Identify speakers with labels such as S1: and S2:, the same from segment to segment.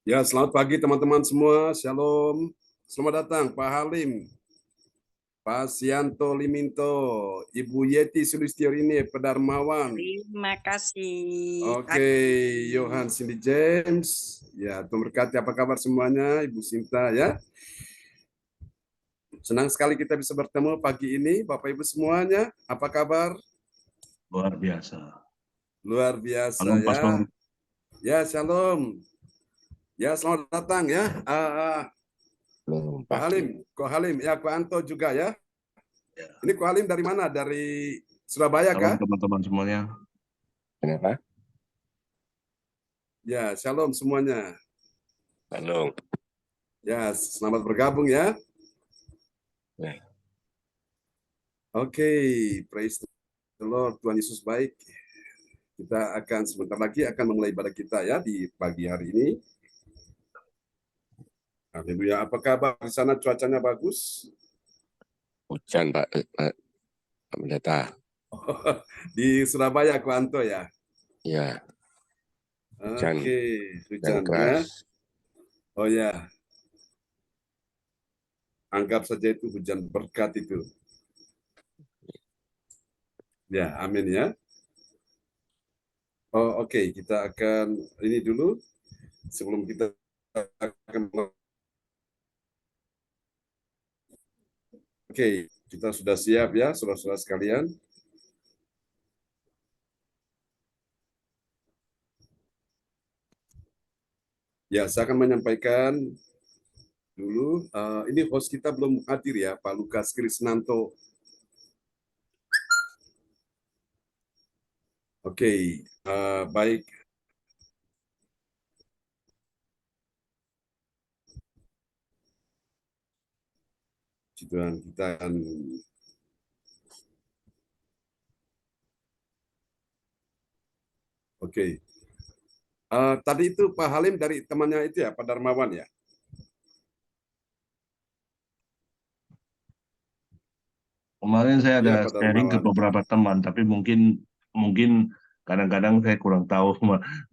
S1: Ya, selamat pagi teman-teman semua. Shalom. Selamat datang Pak Halim, Pak Sianto Liminto, Ibu Yeti Sulistiorini, Pedarmawan.
S2: Terima kasih.
S1: Oke, Johan Cindy James. Ya, Tuhan berkati, apa kabar semuanya, Ibu Sinta ya. Senang sekali kita bisa bertemu pagi ini, Bapak Ibu semuanya. Apa kabar?
S3: Luar biasa.
S1: Luar biasa
S3: Shalom,
S1: ya.
S3: Pastor.
S1: Ya, shalom. Ya, selamat datang ya. Ko Halim, ya Ko Anto juga ya.
S3: Ya.
S1: Ini Ko Halim dari mana? Dari Surabaya kah?
S3: Shalom teman-teman semuanya.
S4: Kenapa?
S1: Ya, shalom semuanya.
S4: Shalom.
S1: Ya, selamat bergabung ya.
S4: Ya.
S1: Oke, praise the Lord, Tuhan Yesus baik. Kita akan sebentar lagi akan memulai ibadah kita ya di pagi hari ini. Haleluya. Apa kabar di sana, cuacanya bagus?
S4: Hujan Pak Pendeta.
S1: Di Surabaya, Kuanto ya?
S4: Ya. Hujan.
S1: Oke, hujan ya.
S4: Keras.
S1: Oh ya, anggap saja itu hujan berkat itu. Ya, amin ya. Oh, oke, kita akan ini dulu sebelum kita akan Oke, kita sudah siap ya, saudara-saudara sekalian. Ya, saya akan menyampaikan dulu. Ini host kita belum hadir ya, Pak Lukas Krisnanto. Oke, baik. Tuhan kita akan Oke. Tadi itu Pak Halim dari temannya itu ya, Pak Darmawan ya?
S3: Kemarin saya ada
S1: Pak
S3: sharing ke
S1: Darmawan.
S3: beberapa teman, tapi mungkin kadang-kadang saya kurang tahu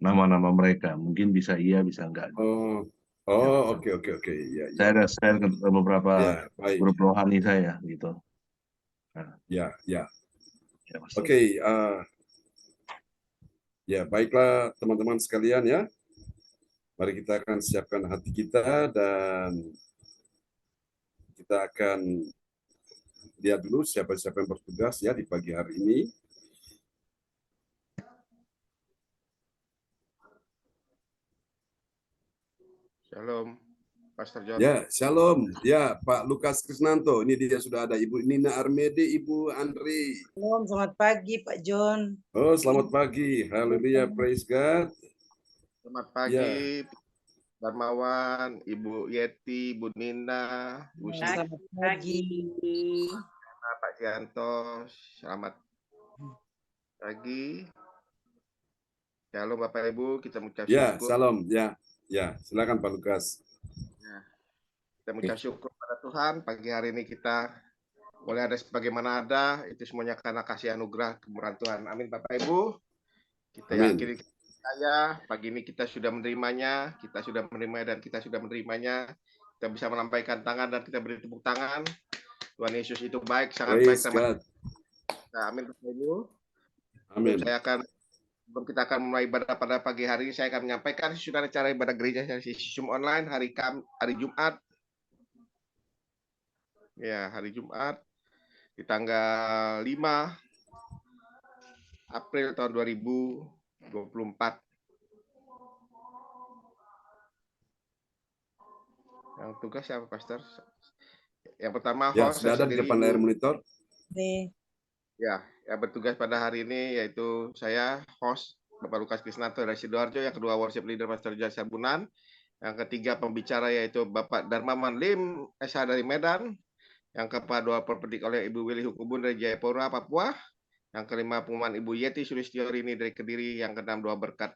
S3: nama-nama mereka. Mungkin bisa iya, bisa enggak.
S1: Oke. Ya,
S3: Saya ada share ke beberapa
S1: ya, baik.
S3: grup rohani saya gitu. Nah,
S1: Ya.
S3: ya, Pastor.
S1: Oke, ya baiklah teman-teman sekalian ya. Mari kita akan siapkan hati kita dan kita akan lihat dulu siapa-siapa yang bertugas ya di pagi hari ini.
S5: Shalom, Pastor John.
S1: Ya, shalom. Ya, Pak Lukas Krisnanto. Ini dia sudah ada Ibu Nina Armede, Ibu Andri.
S2: Shalom, selamat pagi Pak John.
S1: Oh, selamat pagi. Haleluya, praise God.
S5: Selamat pagi, Darmawan, Ibu Yeti, Bu Nina, Bu Sita,
S2: Selamat pagi.
S5: Pak Sianto. Selamat pagi. Shalom Bapak Ibu, kita mengucap
S1: Ya,
S5: syukur.
S1: shalom. Ya, silakan Pak Lukas.
S5: Kita mengucap syukur pada Tuhan. Pagi hari ini kita boleh ada sebagaimana ada. Itu semuanya karena kasih anugerah kemurahan Tuhan. Amin Bapak Ibu. Kita yakini saya pagi ini kita sudah menerimanya, kita sudah menerimanya. Kita bisa melambaikan tangan dan kita beri tepuk tangan. Tuhan Yesus itu baik, sangat baik sama kita. Nah, amin Bapak Ibu.
S1: Amin.
S5: Sebelum kita akan mulai ibadah pada pagi hari ini, saya akan menyampaikan saudara cara ibadah gereja Zoom online hari Jumat. Ya, hari Jumat di tanggal 5 April tahun 2024. Yang tugas siapa, Pastor? Yang pertama
S1: Ya,
S5: host
S1: sudah ada di depan layar monitor.
S5: Ya, yang bertugas pada hari ini yaitu saya, host Bapak Lukas Krisnanto dari Sidoarjo. Yang kedua, worship leader Pastor John Sabunan. Yang ketiga, pembicara yaitu Bapak Darmawan Lim SH dari Medan. Yang keempat, doa perpetik oleh Ibu Willy Hukubun dari Jayapura, Papua. Yang kelima, pengumuman Ibu Yeti Sulistiorini dari Kediri. Yang keenam, doa berkat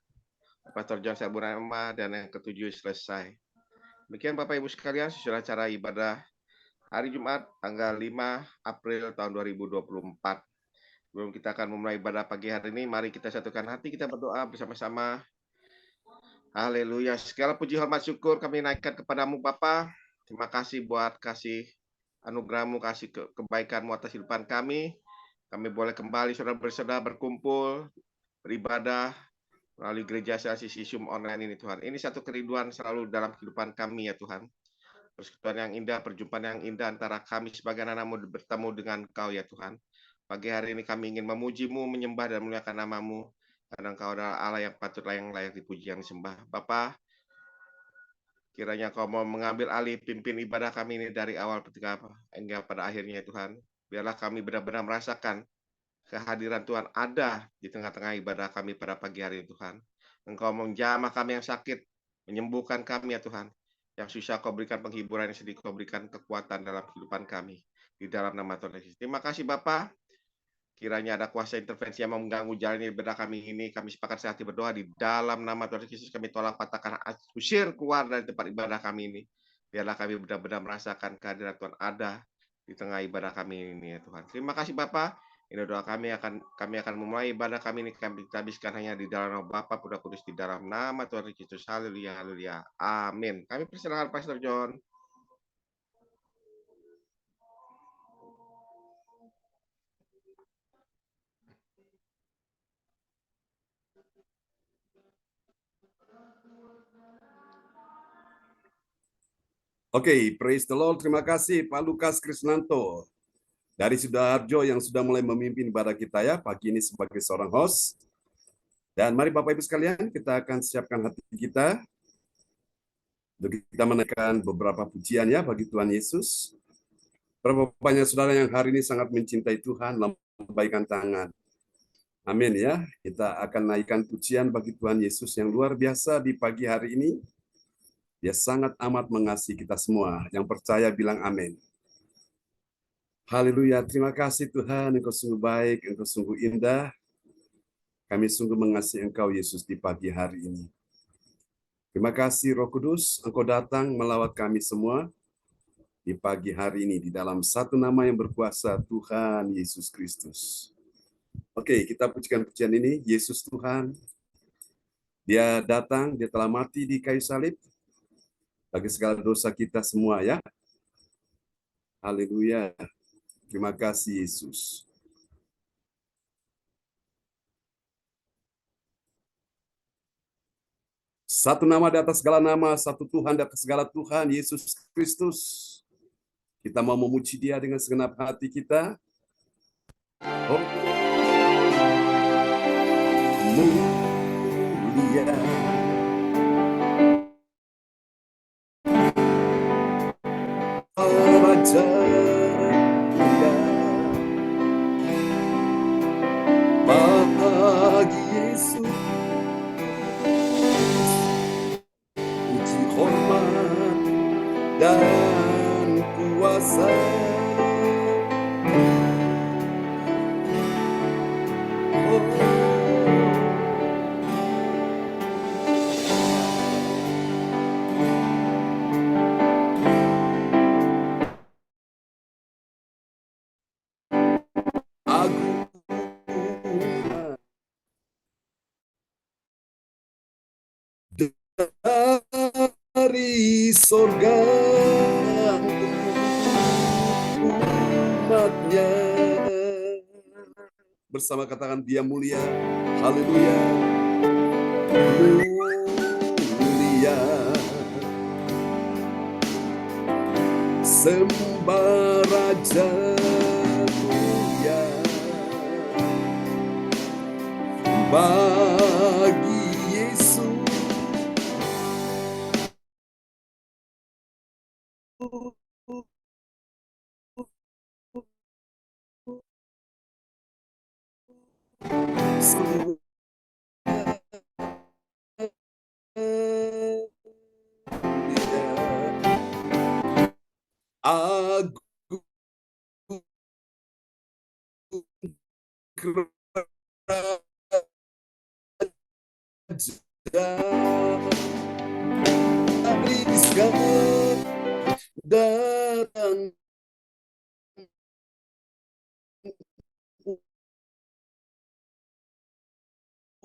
S5: Pastor John Sabunan. Dan yang ketujuh, selesai. Demikian Bapak Ibu sekalian, sesudah acara ibadah hari Jumat tanggal 5 April tahun 2024. Sebelum kita akan memulai ibadah pagi hari ini, mari kita satukan hati, kita berdoa bersama-sama. Haleluya. Segala puji hormat syukur kami naikkan kepadamu Bapa. Terima kasih buat kasih anugerah-Mu, kasih kebaikan-Mu atas kehidupan kami. Kami boleh kembali saudara-saudara berkumpul, beribadah melalui gereja Zoom online ini Tuhan. Ini satu kerinduan selalu dalam kehidupan kami ya Tuhan. Persekutuan yang indah, perjumpaan yang indah antara kami sebagai anak-anak-Mu bertemu dengan Kau ya Tuhan. Pagi hari ini kami ingin memuji-Mu, menyembah dan memuliakan nama-Mu. Karena Engkau adalah Allah yang patut yang layak dipuji, yang disembah. Bapa, kiranya Kau mau mengambil alih pimpin ibadah kami ini dari awal hingga pada akhirnya Tuhan. Biarlah kami benar-benar merasakan kehadiran Tuhan ada di tengah-tengah ibadah kami pada pagi hari ini Tuhan. Engkau menjamah kami yang sakit, menyembuhkan kami ya Tuhan. Yang susah Kau berikan penghiburan, yang sedih Kau berikan kekuatan dalam kehidupan kami. Di dalam nama Tuhan Yesus. Terima kasih Bapa. Kiranya ada kuasa intervensi yang mengganggu jalan ibadah kami ini. Kami sepakat sehati berdoa di dalam nama Tuhan Yesus. Kami tolak patahkan, usir keluar dari tempat ibadah kami ini. Biarlah kami benar-benar merasakan kehadiran Tuhan ada di tengah ibadah kami ini ya Tuhan. Terima kasih Bapa. Ini doa kami akan memulai ibadah kami ini. Kami habiskan hanya di dalam nama Bapa, Putra Kudus, di dalam nama Tuhan Yesus. Haleluya, haleluya. Amin. Kami persilakan Pastor John.
S1: Oke, praise the Lord. Terima kasih Pak Lukas Krisnanto dari Sidoarjo yang sudah mulai memimpin ibadah kita ya pagi ini sebagai seorang host. Dan mari Bapak Ibu sekalian, kita akan siapkan hati kita untuk kita menaikkan beberapa pujian ya bagi Tuhan Yesus. Berapa banyak saudara yang hari ini sangat mencintai Tuhan, lambaikan tangan. Amin ya. Kita akan naikkan pujian bagi Tuhan Yesus yang luar biasa di pagi hari ini. Dia sangat amat mengasihi kita semua. Yang percaya bilang amin. Haleluya. Terima kasih Tuhan. Engkau sungguh baik, Engkau sungguh indah. Kami sungguh mengasihi Engkau Yesus di pagi hari ini. Terima kasih Roh Kudus, Engkau datang melawat kami semua di pagi hari ini di dalam satu nama yang berkuasa, Tuhan Yesus Kristus. Oke, kita pujikan pujian ini. Yesus Tuhan. Dia datang, dia telah mati di kayu salib bagi segala dosa kita semua ya. Haleluya. Terima kasih Yesus. Satu nama di atas segala nama, satu Tuhan di atas segala Tuhan, Yesus Kristus. Kita mau memuji Dia dengan segenap hati kita. Oh, mulia. Raja bagi Yesus, puji hormat dan kuasa. Dari sorga umatnya bersama katakan Dia mulia. Haleluya. Mulia. Sembah Raja mulia bagi Yesus. Agung kerajaan habiskan datang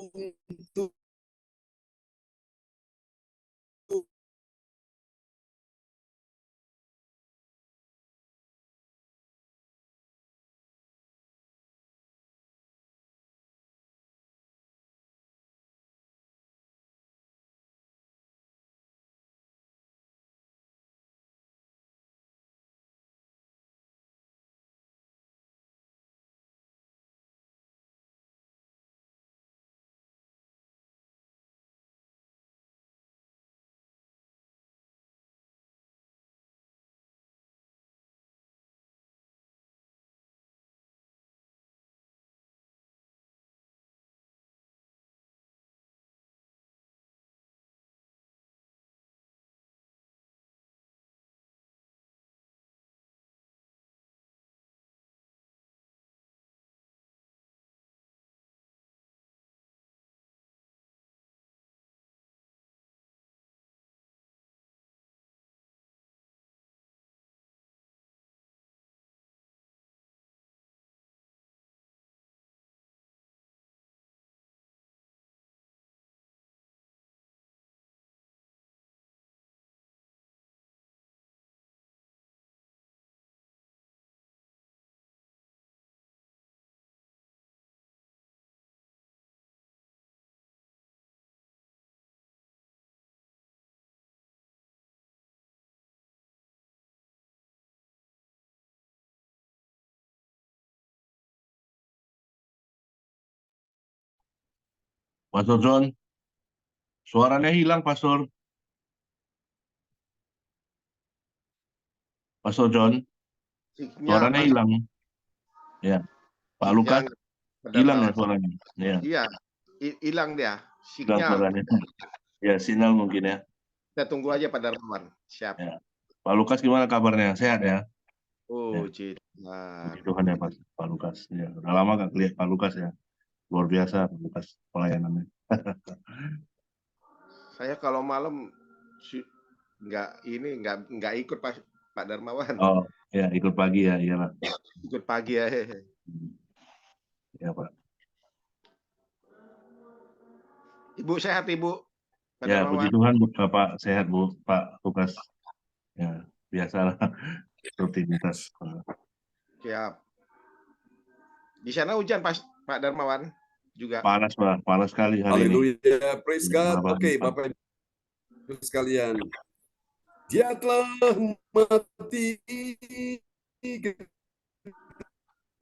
S1: untuk
S3: Pastor John, suaranya hilang, Pastor. Pastor John, suaranya
S5: Pas-
S3: hilang. Ya, Pak
S5: sinyal
S3: Lukas
S5: Pak
S3: hilang ya
S5: Darmawan.
S3: suaranya. Ya,
S5: Iya, hilang dia.
S3: hilang
S5: Sinyal.
S3: suaranya. Ya, sinyal mungkin ya.
S5: Kita tunggu aja Pak Darmawan. Siap.
S3: Ya. Pak Lukas gimana kabarnya? Sehat ya?
S5: Oh,
S3: Ya.
S5: Tuhan.
S3: Puji Tuhan ya Pak Lukas. Ya, udah lama gak lihat Pak Lukas ya. Luar biasa Pak Lukas pelayanannya.
S5: Saya kalau malam nggak ikut Pak Darmawan.
S3: Oh, ya ikut pagi ya, iyalah.
S5: Ikut pagi ya.
S3: Ya Pak.
S5: Ibu sehat Ibu. Pak
S3: Ya, puji
S5: Darmawan.
S3: Tuhan Bapak sehat Bu, Pak Lukas. Ya, biasalah rutinitas.
S5: Siap. Di sana hujan Pak Darmawan juga.
S3: Panas Pak, panas sekali hari ini.
S1: Haleluya, praise
S3: Ya,
S1: God.
S3: Bapak.
S1: Oke, Bapak Ibu sekalian. Dia telah mati. Kita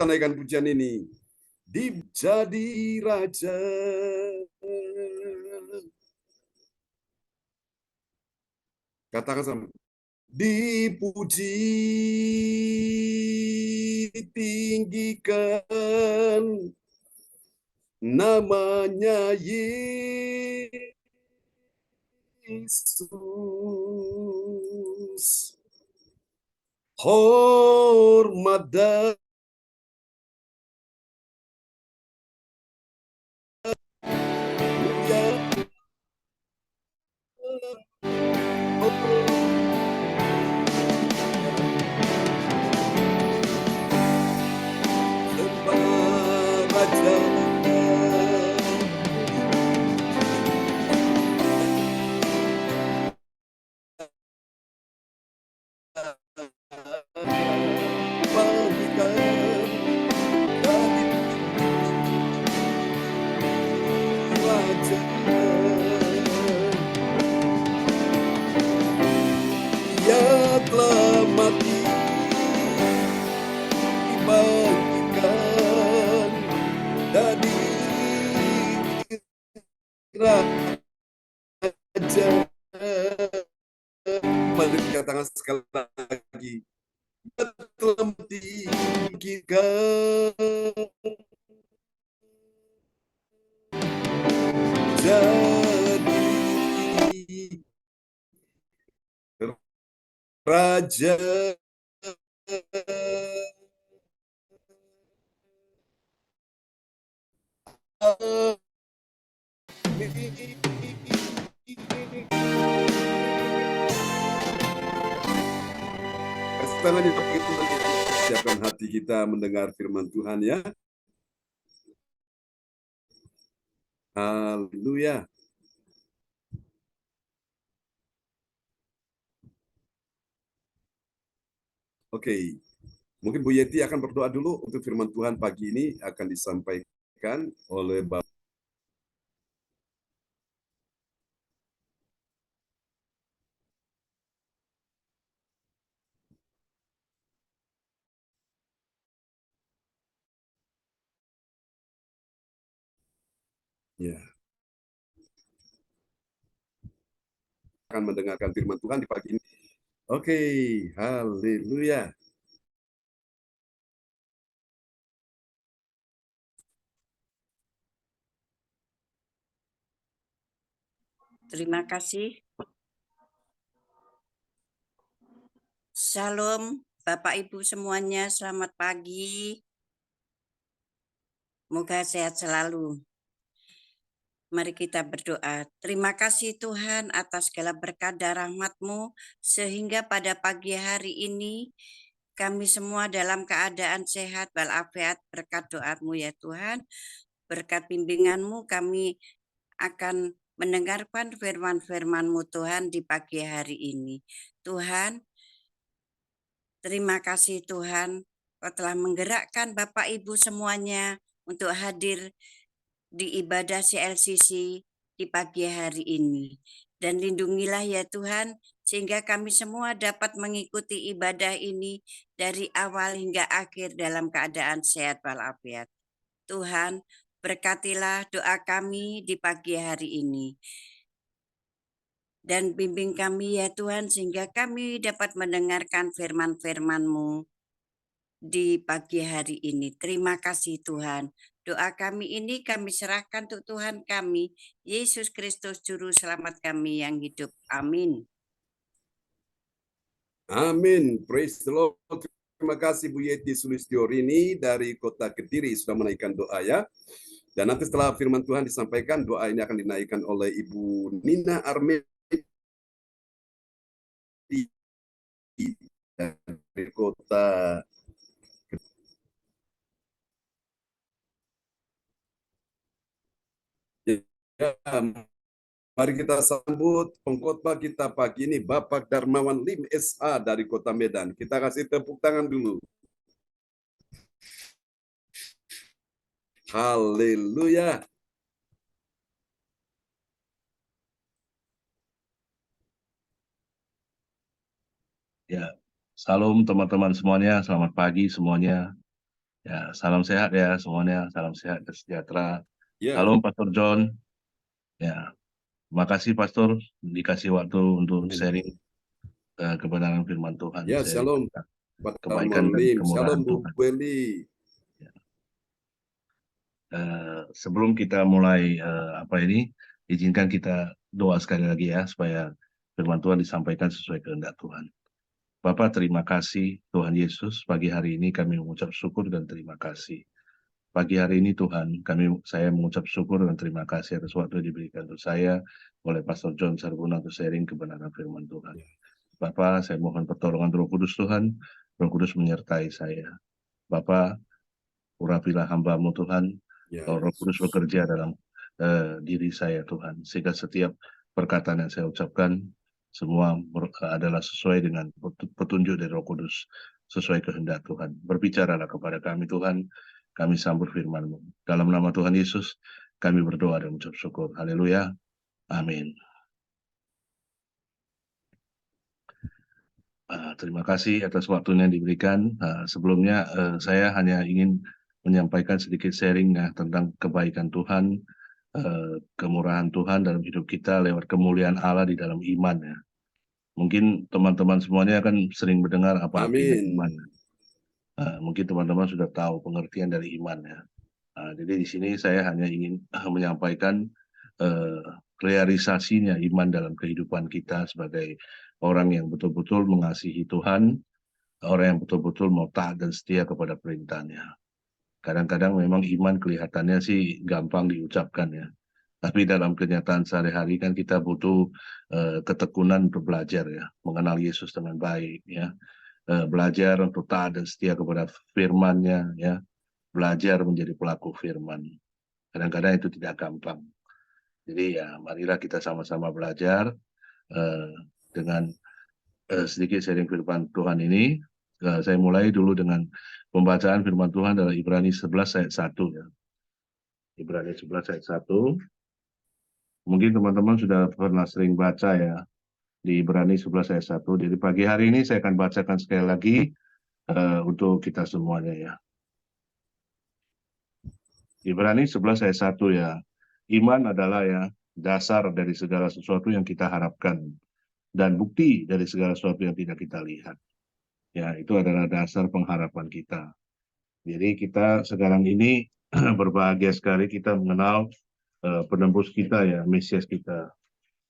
S1: naikkan pujian ini. Jadi raja. Katakan sama. Dipuji, tinggikan namanya Yesus. Hormat dan Ia telah mati dibangkitkan dari raja. Mari kita tangan sekali lagi. Ia telah ditinggikan jadi raja. Kasih tangan yang begitu nanti siapkan hati kita mendengar firman Tuhan ya. Haleluya. Oke, mungkin Bu Yeti akan berdoa dulu untuk firman Tuhan pagi ini akan disampaikan oleh Bapak. Ya. Akan mendengarkan firman Tuhan di pagi ini. Oke, haleluya.
S2: Terima kasih. Shalom, Bapak Ibu semuanya, selamat pagi. Moga sehat selalu. Mari kita berdoa. Terima kasih Tuhan atas segala berkat dan rahmat-Mu, sehingga pada pagi hari ini kami semua dalam keadaan sehat walafiat berkat doa-Mu ya Tuhan. Berkat bimbingan-Mu kami akan mendengarkan firman-firman-Mu Tuhan di pagi hari ini. Tuhan, terima kasih Tuhan, Kau telah menggerakkan Bapak Ibu semuanya untuk hadir di ibadah CLCC di pagi hari ini. Dan lindungilah ya Tuhan, sehingga kami semua dapat mengikuti ibadah ini dari awal hingga akhir dalam keadaan sehat walafiat. Tuhan, Berkatilah doa kami di pagi hari ini. Dan bimbing kami ya Tuhan, sehingga kami dapat mendengarkan firman-firman-Mu di pagi hari ini. Terima kasih Tuhan. Doa kami ini kami serahkan untuk Tuhan kami, Yesus Kristus Juru Selamat kami yang hidup. Amin.
S1: Amin. Praise the Lord. Terima kasih Bu Yeti Sulistiorini dari Kota Kediri sudah menaikkan doa ya. Dan nanti setelah firman Tuhan disampaikan, doa ini akan dinaikkan oleh Ibu Nina Armedi dari Kota ya, mari kita sambut pengkhotbah kita pagi ini, Bapak Darmawan Lim SH dari Kota Medan. Kita kasih tepuk tangan dulu. Haleluya.
S3: Ya, salam teman-teman semuanya, selamat pagi semuanya. Ya, salam sehat ya semuanya, salam sehat dan sejahtera.
S1: Ya,
S3: Salam Pastor John. Ya, terima kasih Pastor dikasih waktu untuk
S1: amin.
S3: sharing kebenaran firman Tuhan.
S1: Ya,
S3: Sharing
S1: shalom
S3: tentang
S1: Pak
S3: kebaikan
S1: Darmawan
S3: dan
S1: Lim.
S3: kemurahan
S1: Shalom Bu
S3: Tuhan.
S1: Beli.
S3: Sebelum kita mulai izinkan kita doa sekali lagi ya supaya firman Tuhan disampaikan sesuai kehendak Tuhan. Bapak, terima kasih Tuhan Yesus, pagi hari ini kami mengucap syukur dan terima kasih. Pagi hari ini Tuhan, saya mengucap syukur dan terima kasih atas waktu yang diberikan untuk saya oleh Pastor John Sarbuna untuk sharing kebenaran firman Tuhan. Bapak, saya mohon pertolongan Roh Kudus Tuhan, Roh Kudus menyertai saya. Bapak, urapilah hamba-Mu Tuhan,
S1: Ya,
S3: Roh Kudus bekerja dalam diri saya Tuhan, sehingga setiap perkataan yang saya ucapkan semua adalah sesuai dengan petunjuk dari Roh Kudus, sesuai kehendak Tuhan. Berbicaralah kepada kami Tuhan, kami sambut firman-Mu. Dalam nama Tuhan Yesus, kami berdoa dan mengucap syukur. Haleluya. Amin. Terima kasih atas waktunya yang diberikan. Sebelumnya saya hanya ingin menyampaikan sedikit sharing ya, tentang kebaikan Tuhan, kemurahan Tuhan dalam hidup kita lewat kemuliaan Allah di dalam iman ya. Mungkin teman-teman semuanya kan sering mendengar apa artinya iman.
S1: amin.
S3: Mungkin teman-teman sudah tahu pengertian dari iman ya. Jadi di sini saya hanya ingin menyampaikan realisasinya iman dalam kehidupan kita sebagai orang yang betul-betul mengasihi Tuhan, orang yang betul-betul mau taat dan setia kepada perintahnya. Kadang-kadang memang iman kelihatannya sih gampang diucapkan ya. Tapi dalam kenyataan sehari-hari kan kita butuh ketekunan untuk belajar ya, mengenal Yesus dengan baik ya, belajar untuk taat dan setia kepada firman-Nya ya, belajar menjadi pelaku firman. Kadang-kadang itu tidak gampang. Jadi ya marilah kita sama-sama belajar dengan sedikit sharing firman Tuhan ini. Saya mulai dulu dengan pembacaan firman Tuhan dari Ibrani 11 ayat 1 ya. Ibrani 11 ayat 1. Mungkin teman-teman sudah pernah sering baca ya di Ibrani 11 ayat 1. Jadi pagi hari ini saya akan bacakan sekali lagi untuk kita semuanya ya. Ibrani 11 ayat 1 ya. Iman adalah ya dasar dari segala sesuatu yang kita harapkan dan bukti dari segala sesuatu yang tidak kita lihat. Ya, itu adalah dasar pengharapan kita. Jadi kita sekarang ini berbahagia sekali kita mengenal penembus kita ya, Mesias kita,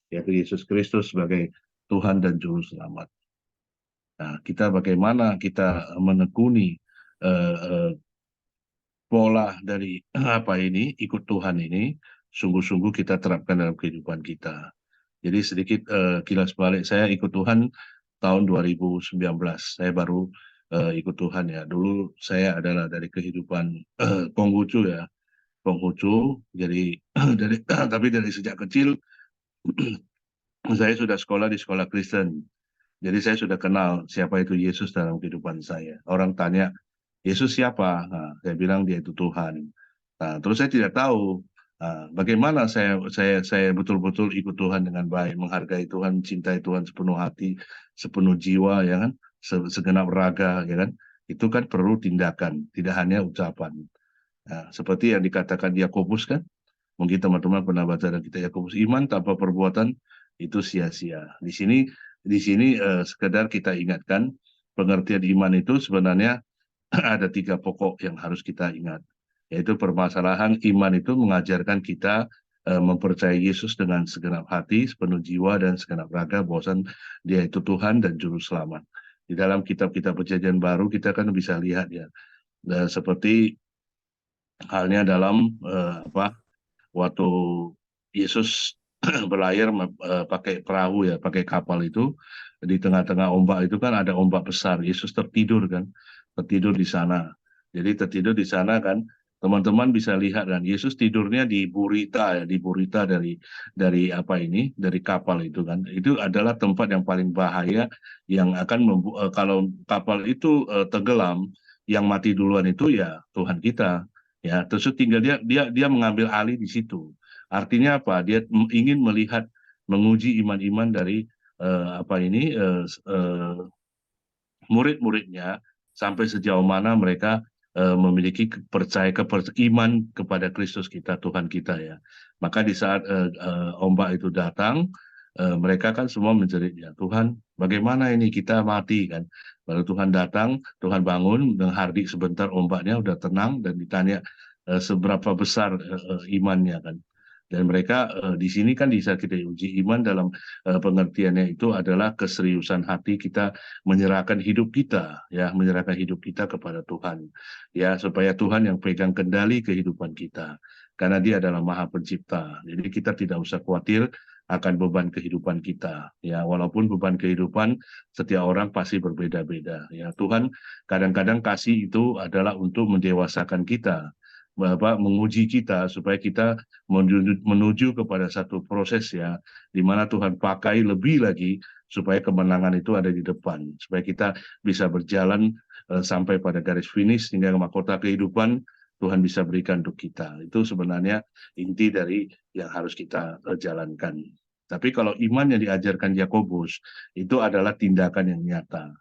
S3: yaitu Yesus Kristus sebagai Tuhan dan Juru Selamat. Nah, kita bagaimana kita menekuni pola dari ikut Tuhan ini, sungguh-sungguh kita terapkan dalam kehidupan kita. Jadi sedikit kilas balik, saya ikut Tuhan tahun 2019. Saya baru ikut Tuhan ya. Dulu saya adalah dari kehidupan Konghucu ya, Konghucu. Jadi tapi dari sejak kecil saya sudah sekolah di sekolah Kristen. Jadi saya sudah kenal siapa itu Yesus dalam kehidupan saya. Orang tanya, Yesus siapa? Nah, saya bilang dia itu Tuhan. Nah, terus saya tidak tahu bagaimana saya betul-betul ikut Tuhan dengan baik, menghargai Tuhan, mencintai Tuhan sepenuh hati, sepenuh jiwa, ya kan, segenap raga, ya kan. Itu kan perlu tindakan, tidak hanya ucapan. Nah, seperti yang dikatakan Yakobus kan, mungkin teman-teman pernah baca dan kita Yakobus, iman tanpa perbuatan itu sia-sia. Di sini sekedar kita ingatkan pengertian iman itu sebenarnya ada 3 pokok yang harus kita ingat, yaitu permasalahan iman itu mengajarkan kita mempercayai Yesus dengan segenap hati, sepenuh jiwa dan segenap raga, bahwa Dia itu Tuhan dan Juru Selamat. Di dalam kitab-kitab Perjanjian Baru kita kan bisa lihat ya, seperti halnya dalam waktu Yesus berlayar pakai perahu ya, pakai kapal itu, di tengah-tengah ombak itu kan ada ombak besar. Yesus tertidur di sana. Jadi tertidur di sana kan, teman-teman bisa lihat kan, Yesus tidurnya di burita ya, dari kapal itu kan. Itu adalah tempat yang paling bahaya, yang akan kalau kapal itu tenggelam, yang mati duluan itu ya Tuhan kita. Ya, terus tinggal dia mengambil alih di situ. Artinya apa? Dia ingin menguji iman-iman dari murid-muridnya, sampai sejauh mana mereka memiliki iman kepada Kristus kita, Tuhan kita ya. Maka di saat ombak itu datang, mereka kan semua menjerit, ya Tuhan, bagaimana ini kita mati kan? Lalu Tuhan datang, Tuhan bangun, menghardik sebentar ombaknya udah tenang, dan ditanya seberapa besar imannya kan. Dan mereka di sini kan bisa kita uji iman dalam pengertiannya itu adalah keseriusan hati kita menyerahkan hidup kita kepada Tuhan, ya, supaya Tuhan yang pegang kendali kehidupan kita, karena Dia adalah Maha Pencipta. Jadi kita tidak usah khawatir akan beban kehidupan kita, ya, walaupun beban kehidupan setiap orang pasti berbeda-beda, ya. Tuhan kadang-kadang kasih itu adalah untuk mendewasakan kita, menguji kita supaya kita menuju kepada satu proses ya, di mana Tuhan pakai lebih lagi supaya kemenangan itu ada di depan, supaya kita bisa berjalan sampai pada garis finish, hingga mahkota kehidupan Tuhan bisa berikan untuk kita. Itu sebenarnya inti dari yang harus kita jalankan. Tapi kalau iman yang diajarkan Yakobus itu adalah tindakan yang nyata.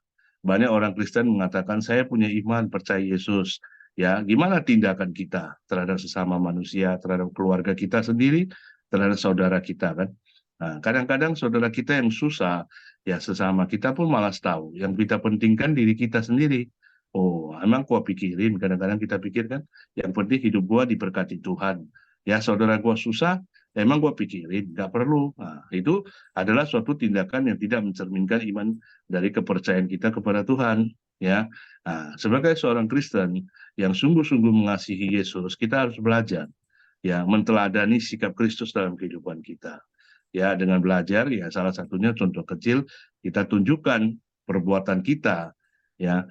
S3: Banyak orang Kristen mengatakan, saya punya iman, percaya Yesus. Ya, gimana tindakan kita terhadap sesama manusia, terhadap keluarga kita sendiri, terhadap saudara kita kan? Nah, kadang-kadang saudara kita yang susah, ya sesama kita pun malas tahu. Yang kita pentingkan diri kita sendiri. Oh, emang gua pikirin, kadang-kadang kita pikirkan, yang penting hidup gua diberkati Tuhan. Ya, saudara gua susah, emang gua pikirin, nggak perlu. Nah, itu adalah suatu tindakan yang tidak mencerminkan iman dari kepercayaan kita kepada Tuhan. Ya, nah, sebagai seorang Kristen yang sungguh-sungguh mengasihi Yesus, kita harus belajar ya menteladani sikap Kristus dalam kehidupan kita. Ya, dengan belajar ya salah satunya contoh kecil kita tunjukkan perbuatan kita ya,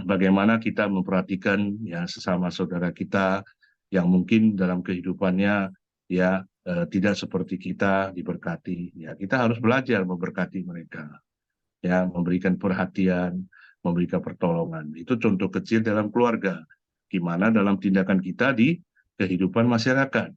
S3: bagaimana kita memperhatikan ya sesama saudara kita yang mungkin dalam kehidupannya ya tidak seperti kita diberkati. Ya, kita harus belajar memberkati mereka. Ya, memberikan perhatian, memberikan pertolongan. Itu contoh kecil dalam keluarga. Gimana dalam tindakan kita di kehidupan masyarakat.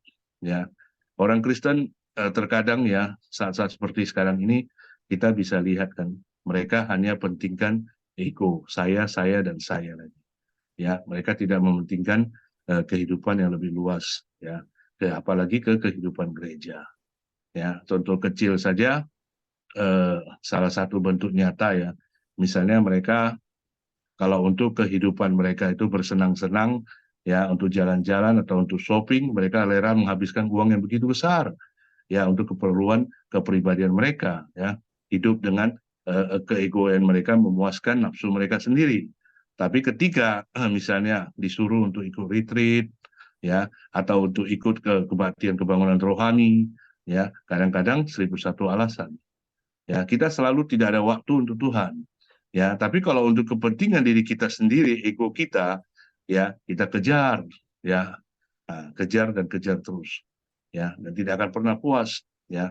S3: Ya, orang Kristen terkadang ya saat-saat seperti sekarang ini kita bisa lihat kan, mereka hanya pentingkan ego, saya dan saya lagi. Ya, mereka tidak mementingkan kehidupan yang lebih luas. Ya, apalagi ke kehidupan gereja. Ya, contoh kecil saja. Salah satu bentuk nyata ya, misalnya mereka kalau untuk kehidupan mereka itu bersenang-senang ya, untuk jalan-jalan atau untuk shopping, mereka rela menghabiskan uang yang begitu besar ya untuk keperluan kepribadian mereka ya, hidup dengan keegoan mereka, memuaskan nafsu mereka sendiri. Tapi ketika misalnya disuruh untuk ikut retreat ya, atau untuk ikut ke kebaktian kebangunan rohani ya, kadang-kadang 1001 alasan. Ya, kita selalu tidak ada waktu untuk Tuhan. Ya, tapi kalau untuk kepentingan diri kita sendiri, ego kita, ya kita kejar, ya, kejar dan kejar terus, ya, dan tidak akan pernah puas, ya.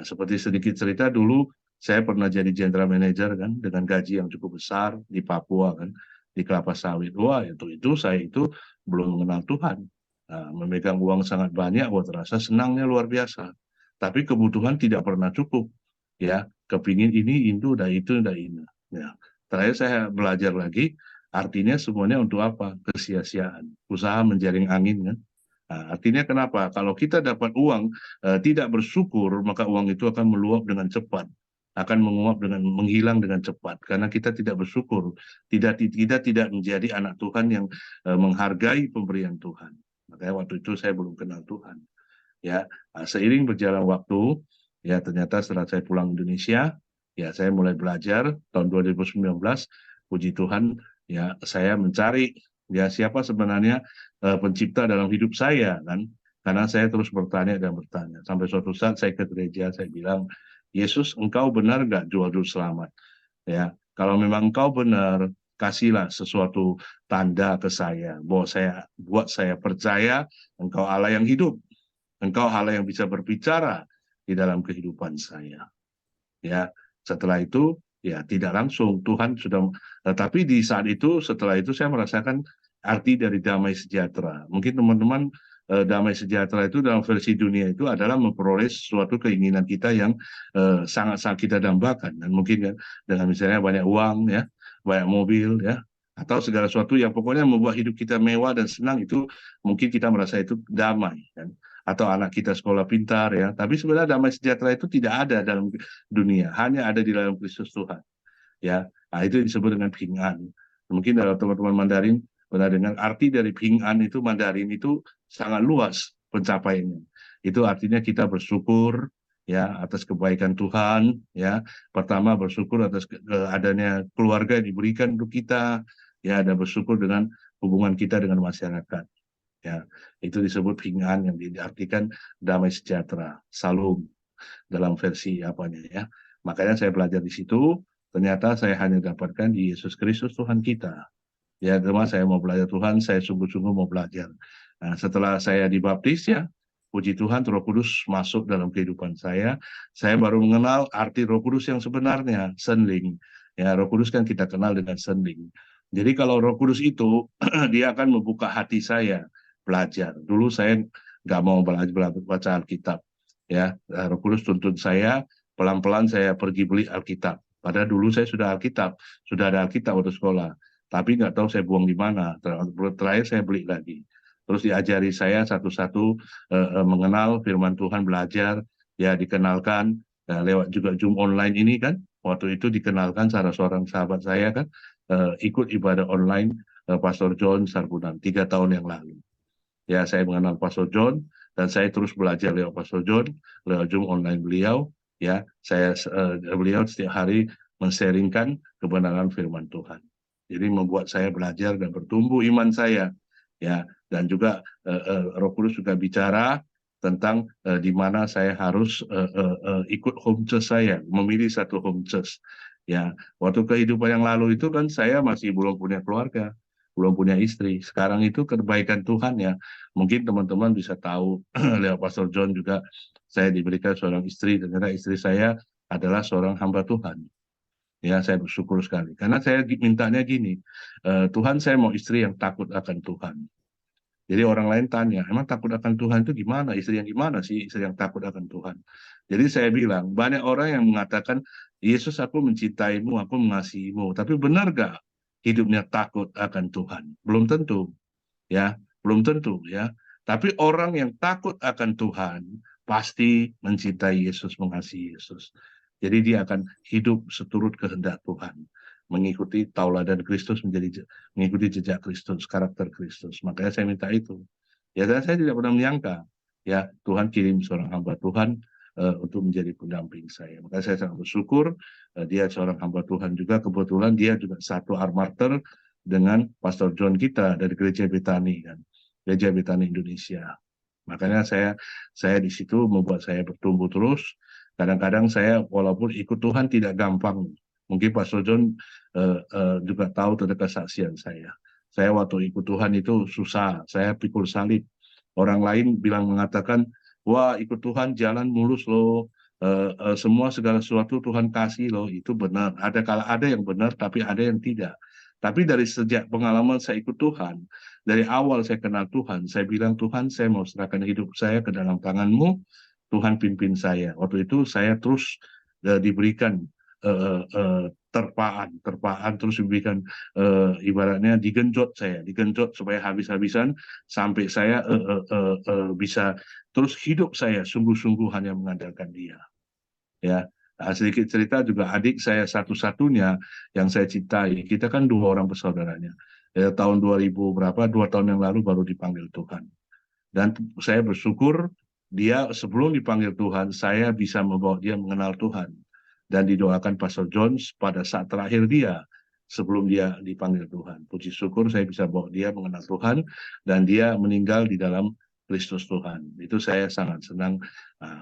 S3: Seperti sedikit cerita dulu, saya pernah jadi general manager kan, dengan gaji yang cukup besar di Papua kan, di kelapa sawit. Wah, itu saya itu belum mengenal Tuhan. Memegang uang sangat banyak, wah terasa senangnya luar biasa. Tapi kebutuhan tidak pernah cukup. Ya, kepingin ini, itu, dan itu, dan ini. Ya, terakhir saya belajar lagi, Artinya semuanya untuk apa? Kesia-siaan. Usaha menjaring angin kan. Nah, artinya kenapa? Kalau kita dapat uang tidak bersyukur, maka uang itu akan meluap dengan cepat, akan menguap dengan menghilang dengan cepat, karena kita tidak bersyukur, kita tidak menjadi anak Tuhan yang menghargai pemberian Tuhan. Makanya waktu itu saya belum kenal Tuhan. Ya, seiring berjalan waktu, ya ternyata setelah saya pulang Indonesia, ya saya mulai belajar tahun 2019. Puji Tuhan, ya saya mencari ya siapa sebenarnya pencipta dalam hidup saya kan, karena saya terus bertanya dan bertanya sampai suatu saat saya ke gereja, saya bilang, Yesus, engkau benar nggak juru selamat? Ya, kalau memang engkau benar, kasihlah sesuatu tanda ke saya bahwa buat saya percaya engkau Allah yang hidup, engkau Allah yang bisa berbicara di dalam kehidupan saya. Ya, setelah itu ya tidak langsung Tuhan sudah, tapi di saat itu setelah itu saya merasakan arti dari damai sejahtera. Mungkin teman-teman, damai sejahtera itu dalam versi dunia itu adalah memperoleh suatu keinginan kita yang sangat-sangat kita dambakan, dan mungkin kan dengan misalnya banyak uang ya, banyak mobil ya, atau segala sesuatu yang pokoknya membuat hidup kita mewah dan senang, itu mungkin kita merasa itu damai kan. Atau anak kita sekolah pintar ya, tapi sebenarnya damai sejahtera itu tidak ada dalam dunia, hanya ada di dalam Kristus Tuhan ya. Nah, itu disebut dengan Ping-an. Mungkin kalau teman-teman Mandarin pernah dengar arti dari Ping-an, itu Mandarin itu sangat luas pencapaiannya. Itu artinya kita bersyukur ya atas kebaikan Tuhan ya. Pertama bersyukur atas adanya keluarga yang diberikan untuk kita ya, dan bersyukur dengan hubungan kita dengan masyarakat. Ya, itu disebut Ping-an yang diartikan damai sejahtera, Salum dalam versi apanya ya. Makanya saya belajar di situ, ternyata saya hanya dapatkan di Yesus Kristus Tuhan kita. Ya, teman, saya mau belajar Tuhan, saya sungguh-sungguh mau belajar. Nah, setelah saya dibaptis ya, puji Tuhan, Roh Kudus masuk dalam kehidupan saya baru mengenal arti Roh Kudus yang sebenarnya, senling. Ya, Roh Kudus kan kita kenal dengan senling. Jadi kalau Roh Kudus itu dia akan membuka hati saya belajar. Dulu saya nggak mau baca Alkitab, ya. Roh Kudus tuntun saya, pelan-pelan saya pergi beli Alkitab. Padahal dulu saya sudah ada Alkitab waktu sekolah, tapi nggak tahu saya buang di mana. Terakhir saya beli lagi. Terus diajari saya satu-satu mengenal firman Tuhan, belajar, ya dikenalkan lewat juga Zoom online ini kan. Waktu itu dikenalkan salah seorang sahabat saya kan, ikut ibadah online Pastor John Sarbunan 3 tahun yang lalu. Ya, saya mengenal Pastor John dan saya terus belajar lewat Pastor John, lewat Zoom online beliau. Ya, beliau setiap hari men-sharingkan kebenaran firman Tuhan. Jadi membuat saya belajar dan bertumbuh iman saya. Ya, dan juga Roh Kudus juga bicara tentang di mana saya harus ikut home church saya, memilih satu home church. Ya, waktu kehidupan yang lalu itu kan saya masih belum punya keluarga, belum punya istri. Sekarang itu kebaikan Tuhan ya. Mungkin teman-teman bisa tahu lewat Pastor John juga saya diberikan seorang istri, dan ternyata istri saya adalah seorang hamba Tuhan. Ya, saya bersyukur sekali. Karena saya mintanya gini, Tuhan, saya mau istri yang takut akan Tuhan. Jadi orang lain tanya, emang takut akan Tuhan itu gimana? Istri yang gimana sih istri yang takut akan Tuhan? Jadi saya bilang, banyak orang yang mengatakan, Yesus, aku mencintaimu, aku mengasihimu. Tapi benar gak hidupnya takut akan Tuhan? Belum tentu. Ya, belum tentu ya. Tapi orang yang takut akan Tuhan pasti mencintai Yesus, mengasihi Yesus. Jadi dia akan hidup seturut kehendak Tuhan, mengikuti tauladan Kristus, mengikuti jejak Kristus, karakter Kristus. Makanya saya minta itu. Ya, dan saya tidak pernah menyangka ya Tuhan kirim seorang hamba Tuhan untuk menjadi pendamping saya. Makanya saya sangat bersyukur dia seorang hamba Tuhan juga. Kebetulan dia juga satu armarter dengan Pastor John kita dari Gereja Betani kan, Gereja Betani Indonesia. Makanya saya di situ membuat saya bertumbuh terus. Kadang-kadang saya walaupun ikut Tuhan tidak gampang. Mungkin Pastor John juga tahu tentang kesaksian saya. Saya waktu ikut Tuhan itu susah. Saya pikul salib. Orang lain mengatakan, wah ikut Tuhan jalan mulus loh. Semua segala sesuatu Tuhan kasih loh. Itu benar. Ada yang benar, tapi ada yang tidak. Tapi dari sejak pengalaman saya ikut Tuhan, dari awal saya kenal Tuhan, saya bilang, Tuhan, saya mau serahkan hidup saya ke dalam tangan-Mu. Tuhan pimpin saya. Waktu itu saya terus diberikan terpaan terus diberikan ibaratnya digenjot supaya habis-habisan sampai saya bisa terus hidup saya sungguh-sungguh hanya mengandalkan Dia. Ya, nah, sedikit cerita juga adik saya satu-satunya yang saya cintai. Kita kan 2 orang bersaudaranya. Ya, tahun 2000 berapa 2 tahun yang lalu baru dipanggil Tuhan. Dan saya bersyukur dia sebelum dipanggil Tuhan, saya bisa membawa dia mengenal Tuhan. Dan didoakan Pastor Jones pada saat terakhir dia, sebelum dia dipanggil Tuhan. Puji syukur saya bisa bawa dia mengenal Tuhan, dan dia meninggal di dalam Kristus Tuhan. Itu saya sangat senang.